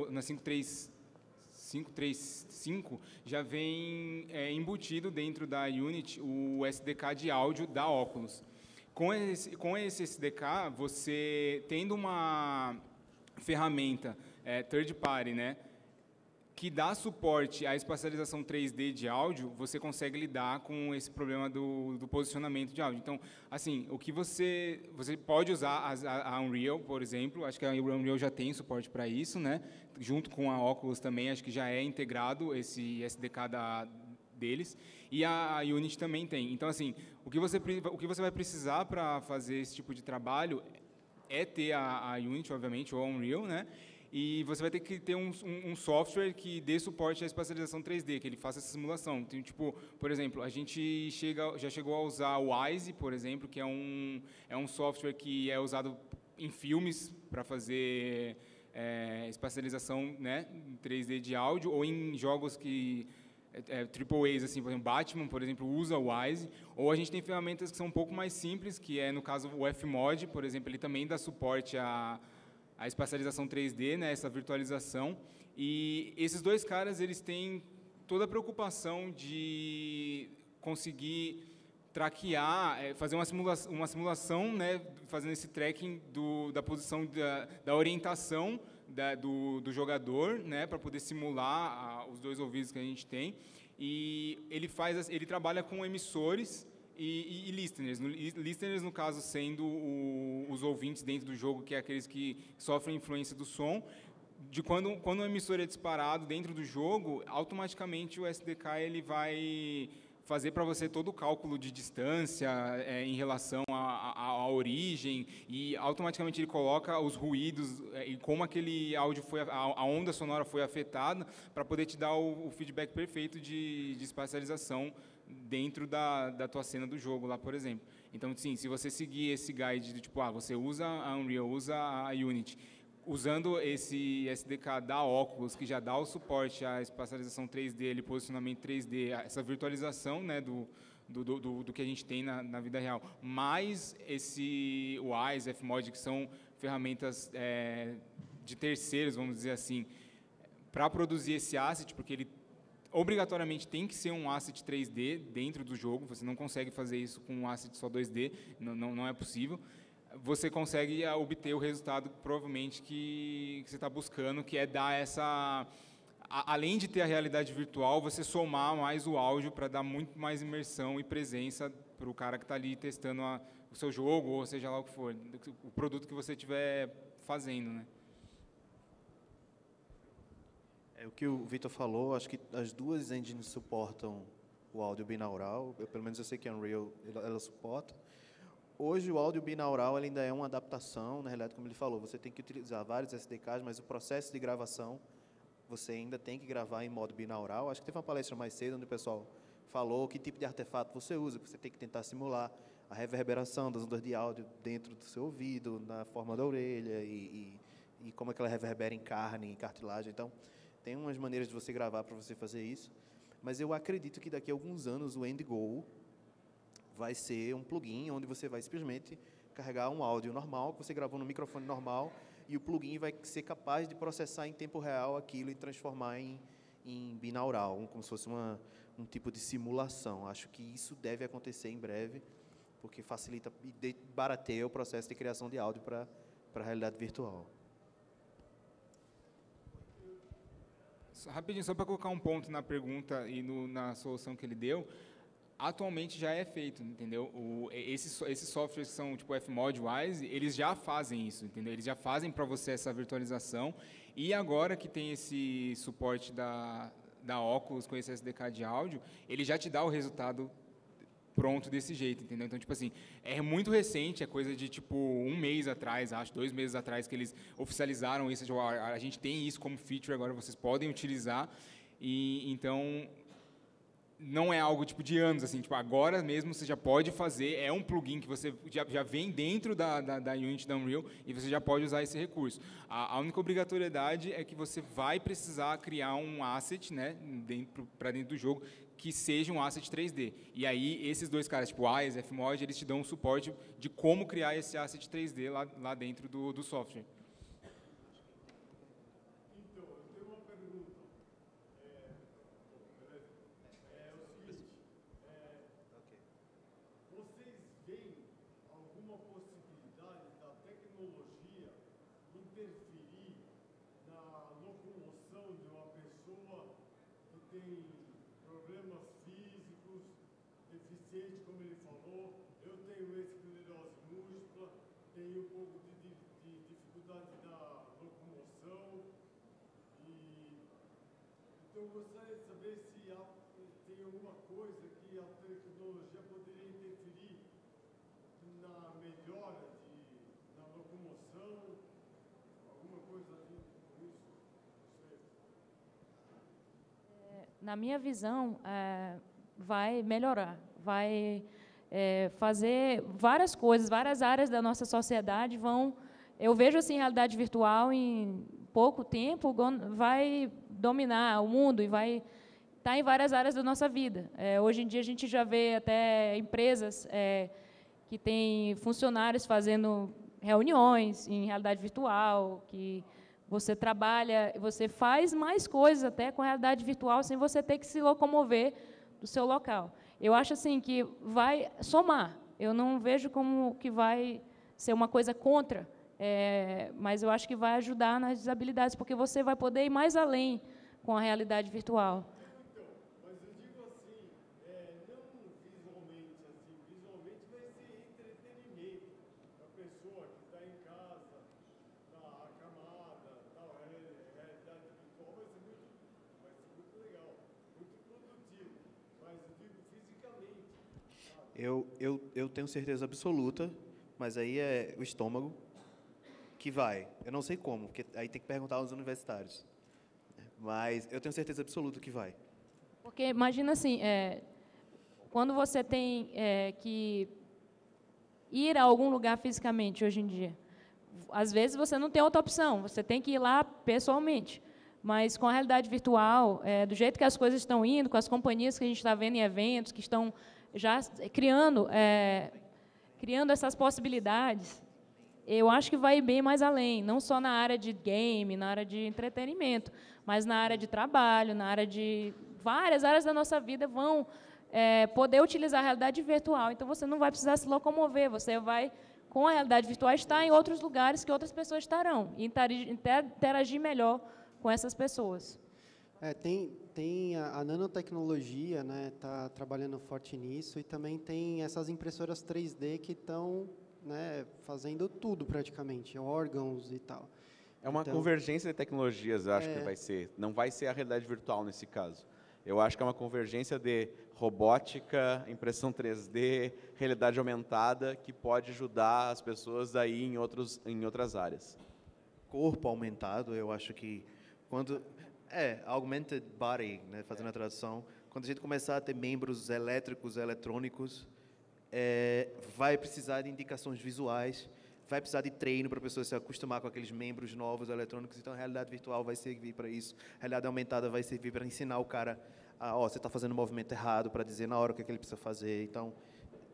na 5.3.5 já vem embutido dentro da Unity o SDK de áudio da Oculus. Com esse SDK, você tendo uma ferramenta third party, né, que dá suporte à espacialização 3D de áudio, você consegue lidar com esse problema do posicionamento de áudio. Então, assim, o que você pode usar a Unreal, por exemplo, acho que a Unreal já tem suporte para isso, né? Junto com a Oculus também, acho que já é integrado esse SDK deles, e a Unity também tem. Então, assim, o que você vai precisar para fazer esse tipo de trabalho é ter a Unity, obviamente, ou a Unreal, né? E você vai ter que ter um software que dê suporte à espacialização 3D, que ele faça essa simulação. Então, tipo, por exemplo, a gente já chegou a usar o Wise, por exemplo, que é um software que é usado em filmes para fazer espacialização, né, em 3D de áudio, ou em jogos que AAAs, assim, por exemplo, Batman, por exemplo, usa o Wise, ou a gente tem ferramentas que são um pouco mais simples, que é, no caso, o Fmod, por exemplo, ele também dá suporte à espacialização 3D, né, essa virtualização, e esses dois caras, eles têm toda a preocupação de conseguir traquear, fazer uma simulação, né, fazendo esse tracking da posição da orientação do jogador, né, para poder simular os dois ouvidos que a gente tem, e ele trabalha com emissores e listeners. Listeners, no caso, sendo os ouvintes dentro do jogo, que é aqueles que sofrem influência do som. Quando o emissor é disparado dentro do jogo, automaticamente o SDK ele vai fazer para você todo o cálculo de distância em relação à origem, e automaticamente ele coloca os ruídos e como aquele áudio a onda sonora foi afetada, para poder te dar o feedback perfeito de espacialização dentro da tua cena do jogo lá, por exemplo. Então, sim, se você seguir esse guide de tipo, você usa a Unreal, usa a Unity, usando esse SDK da Oculus, que já dá o suporte à espacialização 3D, posicionamento 3D, essa virtualização, né, do que a gente tem na vida real, mais o Wise, Fmod, que são ferramentas de terceiros, vamos dizer assim, para produzir esse asset, porque ele obrigatoriamente tem que ser um asset 3D dentro do jogo, você não consegue fazer isso com um asset só 2D, não é possível. Você consegue obter o resultado, provavelmente, que você está buscando, que é dar essa... Além de ter a realidade virtual, você somar mais o áudio para dar muito mais imersão e presença para o cara que está ali testando o seu jogo, ou seja lá o que for, o produto que você estiver fazendo, né? O que o Vitor falou, acho que as duas engines suportam o áudio binaural, pelo menos eu sei que a Unreal ela suporta. Hoje o áudio binaural ainda é uma adaptação, na realidade, como ele falou, você tem que utilizar vários SDKs, mas o processo de gravação você ainda tem que gravar em modo binaural. Acho que teve uma palestra mais cedo onde o pessoal falou que tipo de artefato você usa, você tem que tentar simular a reverberação das ondas de áudio dentro do seu ouvido, na forma da orelha e como é que ela reverbera em carne, em cartilagem. Então, tem umas maneiras de você gravar para você fazer isso, mas eu acredito que daqui a alguns anos o EndGo vai ser um plugin onde você vai simplesmente carregar um áudio normal, que você gravou no microfone normal, e o plugin vai ser capaz de processar em tempo real aquilo e transformar em binaural, como se fosse um tipo de simulação. Acho que isso deve acontecer em breve, porque facilita e barateia o processo de criação de áudio para a realidade virtual. Rapidinho, só para colocar um ponto na pergunta e na solução que ele deu, atualmente já é feito, entendeu? Esses softwares que são tipo Fmod, Wise, eles já fazem isso, entendeu? Eles já fazem para você essa virtualização, e agora que tem esse suporte da Oculus com esse SDK de áudio, ele já te dá o resultado pronto desse jeito, entendeu? Então, tipo assim, é muito recente, é coisa de, tipo, 1 mês atrás, acho, 2 meses atrás, que eles oficializaram isso, a gente tem isso como feature, agora vocês podem utilizar, e então, não é algo tipo de anos, assim, tipo, agora mesmo você já pode fazer, é um plugin que você já vem dentro da Unity, da Unreal, e você já pode usar esse recurso. A única obrigatoriedade é que você vai precisar criar um asset, né, para dentro do jogo, que seja um asset 3D. E aí, esses dois caras, tipo Wise, Fmod, eles te dão um suporte de como criar esse asset 3D lá dentro do software. Na minha visão, vai melhorar, vai fazer várias coisas, várias áreas da nossa sociedade vão... Eu vejo assim, realidade virtual, em pouco tempo, vai dominar o mundo e vai estar em várias áreas da nossa vida. Hoje em dia, a gente já vê até empresas que têm funcionários fazendo reuniões em realidade virtual, que você trabalha, você faz mais coisas até com a realidade virtual sem você ter que se locomover do seu local. Eu acho assim que vai somar. Eu não vejo como que vai ser uma coisa contra, mas eu acho que vai ajudar nas desabilidades, porque você vai poder ir mais além com a realidade virtual. Mas eu digo assim, não visualmente, assim, visualmente vai ser entretenimento para a pessoa que está em casa, está acamada, tal, realidade virtual vai ser muito legal, muito produtivo, mas eu digo fisicamente. Sabe? Eu tenho certeza absoluta, mas aí é o estômago que vai. Eu não sei como, porque aí tem que perguntar aos universitários. Mas eu tenho certeza absoluta que vai. Porque imagina assim, quando você tem que ir a algum lugar fisicamente hoje em dia, às vezes você não tem outra opção, você tem que ir lá pessoalmente. Mas com a realidade virtual, do jeito que as coisas estão indo, com as companhias que a gente está vendo em eventos, que estão já criando essas possibilidades, eu acho que vai bem mais além, não só na área de game, na área de entretenimento, mas na área de trabalho, na área de... Várias áreas da nossa vida vão poder utilizar a realidade virtual. Então, você não vai precisar se locomover, você vai, com a realidade virtual, estar em outros lugares que outras pessoas estarão, e interagir melhor com essas pessoas. Tem a nanotecnologia, né, tá trabalhando forte nisso, e também tem essas impressoras 3D que estão, né, fazendo tudo praticamente, órgãos e tal. É uma convergência de tecnologias, eu acho que vai ser. Não vai ser a realidade virtual nesse caso. Eu acho que é uma convergência de robótica, impressão 3D, realidade aumentada, que pode ajudar as pessoas aí em outras áreas. Corpo aumentado, eu acho que quando... augmented body, né, fazendo a tradução. Quando a gente começar a ter membros elétricos, eletrônicos, vai precisar de indicações visuais, vai precisar de treino para a pessoa se acostumar com aqueles membros novos eletrônicos. Então, a realidade virtual vai servir para isso. A realidade aumentada vai servir para ensinar o cara você está fazendo o movimento errado, para dizer na hora o que ele precisa fazer. Então,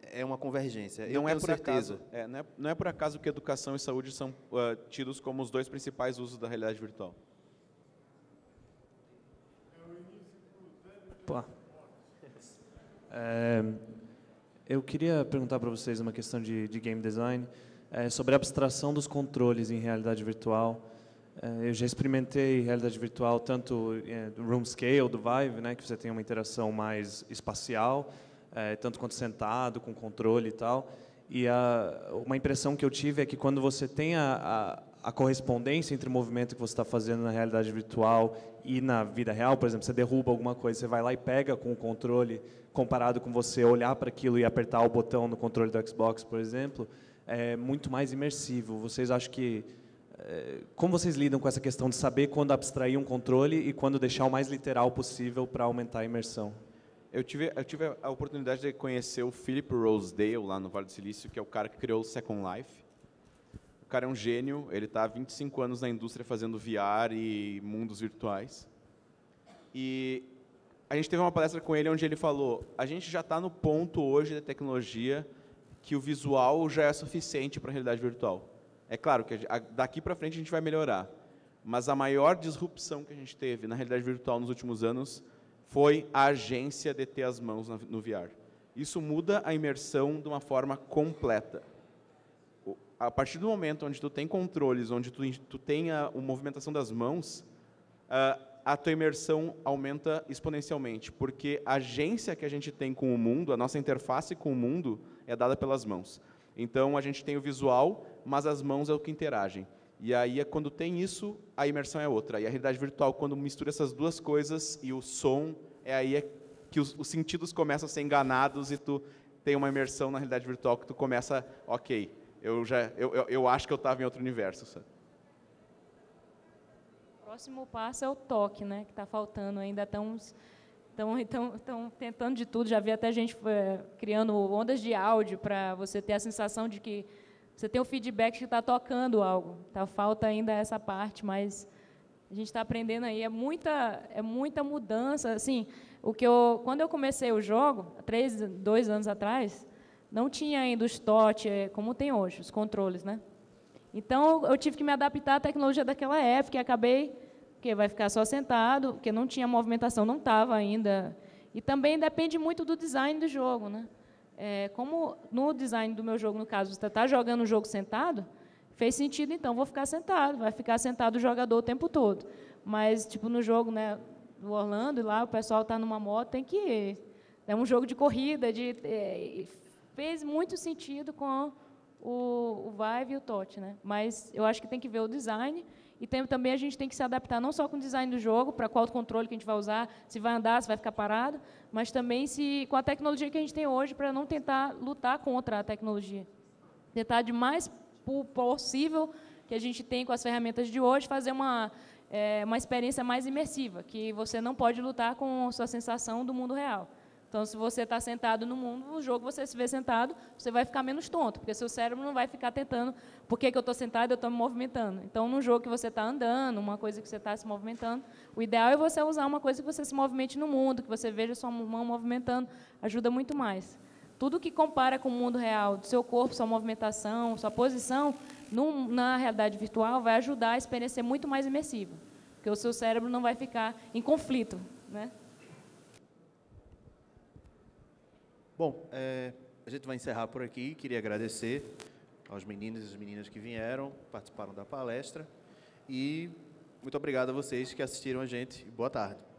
é uma convergência. Eu tenho certeza. Não é por acaso que educação e saúde são tidos como os dois principais usos da realidade virtual. Eu queria perguntar para vocês uma questão de game design, sobre a abstração dos controles em realidade virtual. Eu já experimentei realidade virtual tanto do Room Scale, do Vive, né, que você tem uma interação mais espacial, tanto quanto sentado, com controle e tal. E uma impressão que eu tive é que quando você tem a correspondência entre o movimento que você está fazendo na realidade virtual e na vida real, por exemplo, você derruba alguma coisa, você vai lá e pega com o controle, comparado com você olhar para aquilo e apertar o botão no controle do Xbox, por exemplo, é muito mais imersivo. Vocês acham que... como vocês lidam com essa questão de saber quando abstrair um controle e quando deixar o mais literal possível para aumentar a imersão? Eu tive a oportunidade de conhecer o Philip Rosedale, lá no Vale do Silício, que é o cara que criou o Second Life. O cara é um gênio, ele está há 25 anos na indústria fazendo VR e mundos virtuais. E a gente teve uma palestra com ele onde ele falou, a gente já está no ponto hoje da tecnologia que o visual já é suficiente para a realidade virtual. É claro que daqui para frente a gente vai melhorar, mas a maior disrupção que a gente teve na realidade virtual nos últimos anos foi a agência de ter as mãos no VR. Isso muda a imersão de uma forma completa. A partir do momento onde tu tem controles, onde tu tem a movimentação das mãos, a tua imersão aumenta exponencialmente, porque a agência que a gente tem com o mundo, a nossa interface com o mundo, é dada pelas mãos. Então, a gente tem o visual, mas as mãos é o que interagem. E aí, quando tem isso, a imersão é outra. E a realidade virtual, quando mistura essas duas coisas e o som, é aí que os sentidos começam a ser enganados e tu tem uma imersão na realidade virtual que tu começa, ok, eu acho que eu estava em outro universo. Sabe? O próximo passo é o toque, né? Que está faltando ainda. Estão tentando de tudo. Já vi até gente criando ondas de áudio para você ter a sensação de que você tem o feedback que está tocando algo. Tá, falta ainda essa parte, mas a gente está aprendendo aí. É muita mudança. Assim, quando eu comecei o jogo, 2 anos atrás, não tinha ainda os touch como tem hoje, os controles, né? Então, eu tive que me adaptar à tecnologia daquela época e acabei, porque vai ficar só sentado, porque não tinha movimentação, não estava ainda. E também depende muito do design do jogo, né? Como no design do meu jogo, no caso, você está jogando o jogo sentado, fez sentido, então, vou ficar sentado. Vai ficar sentado o jogador o tempo todo. Mas, tipo, no jogo, né, do Orlando, lá o pessoal está numa moto, tem que... É um jogo de corrida, fez muito sentido com o Vive e o Touch, né? Mas eu acho que tem que ver o design e também a gente tem que se adaptar não só com o design do jogo, para qual controle que a gente vai usar, se vai andar, se vai ficar parado, mas também com a tecnologia que a gente tem hoje, para não tentar lutar contra a tecnologia. Tentar de mais possível que a gente tem com as ferramentas de hoje, fazer uma experiência mais imersiva, que você não pode lutar com a sua sensação do mundo real. Então, se você está sentado no mundo, no jogo você se vê sentado, você vai ficar menos tonto, porque seu cérebro não vai ficar tentando, por que eu estou sentado e eu estou me movimentando. Então, num jogo que você está andando, uma coisa que você está se movimentando, o ideal é você usar uma coisa que você se movimente no mundo, que você veja sua mão movimentando, ajuda muito mais. Tudo que compara com o mundo real, do seu corpo, sua movimentação, sua posição, na realidade virtual, vai ajudar a experiência ser muito mais imersiva, porque o seu cérebro não vai ficar em conflito, né? Bom, a gente vai encerrar por aqui. Queria agradecer aos meninos e às meninas que vieram, participaram da palestra. E muito obrigado a vocês que assistiram a gente. Boa tarde.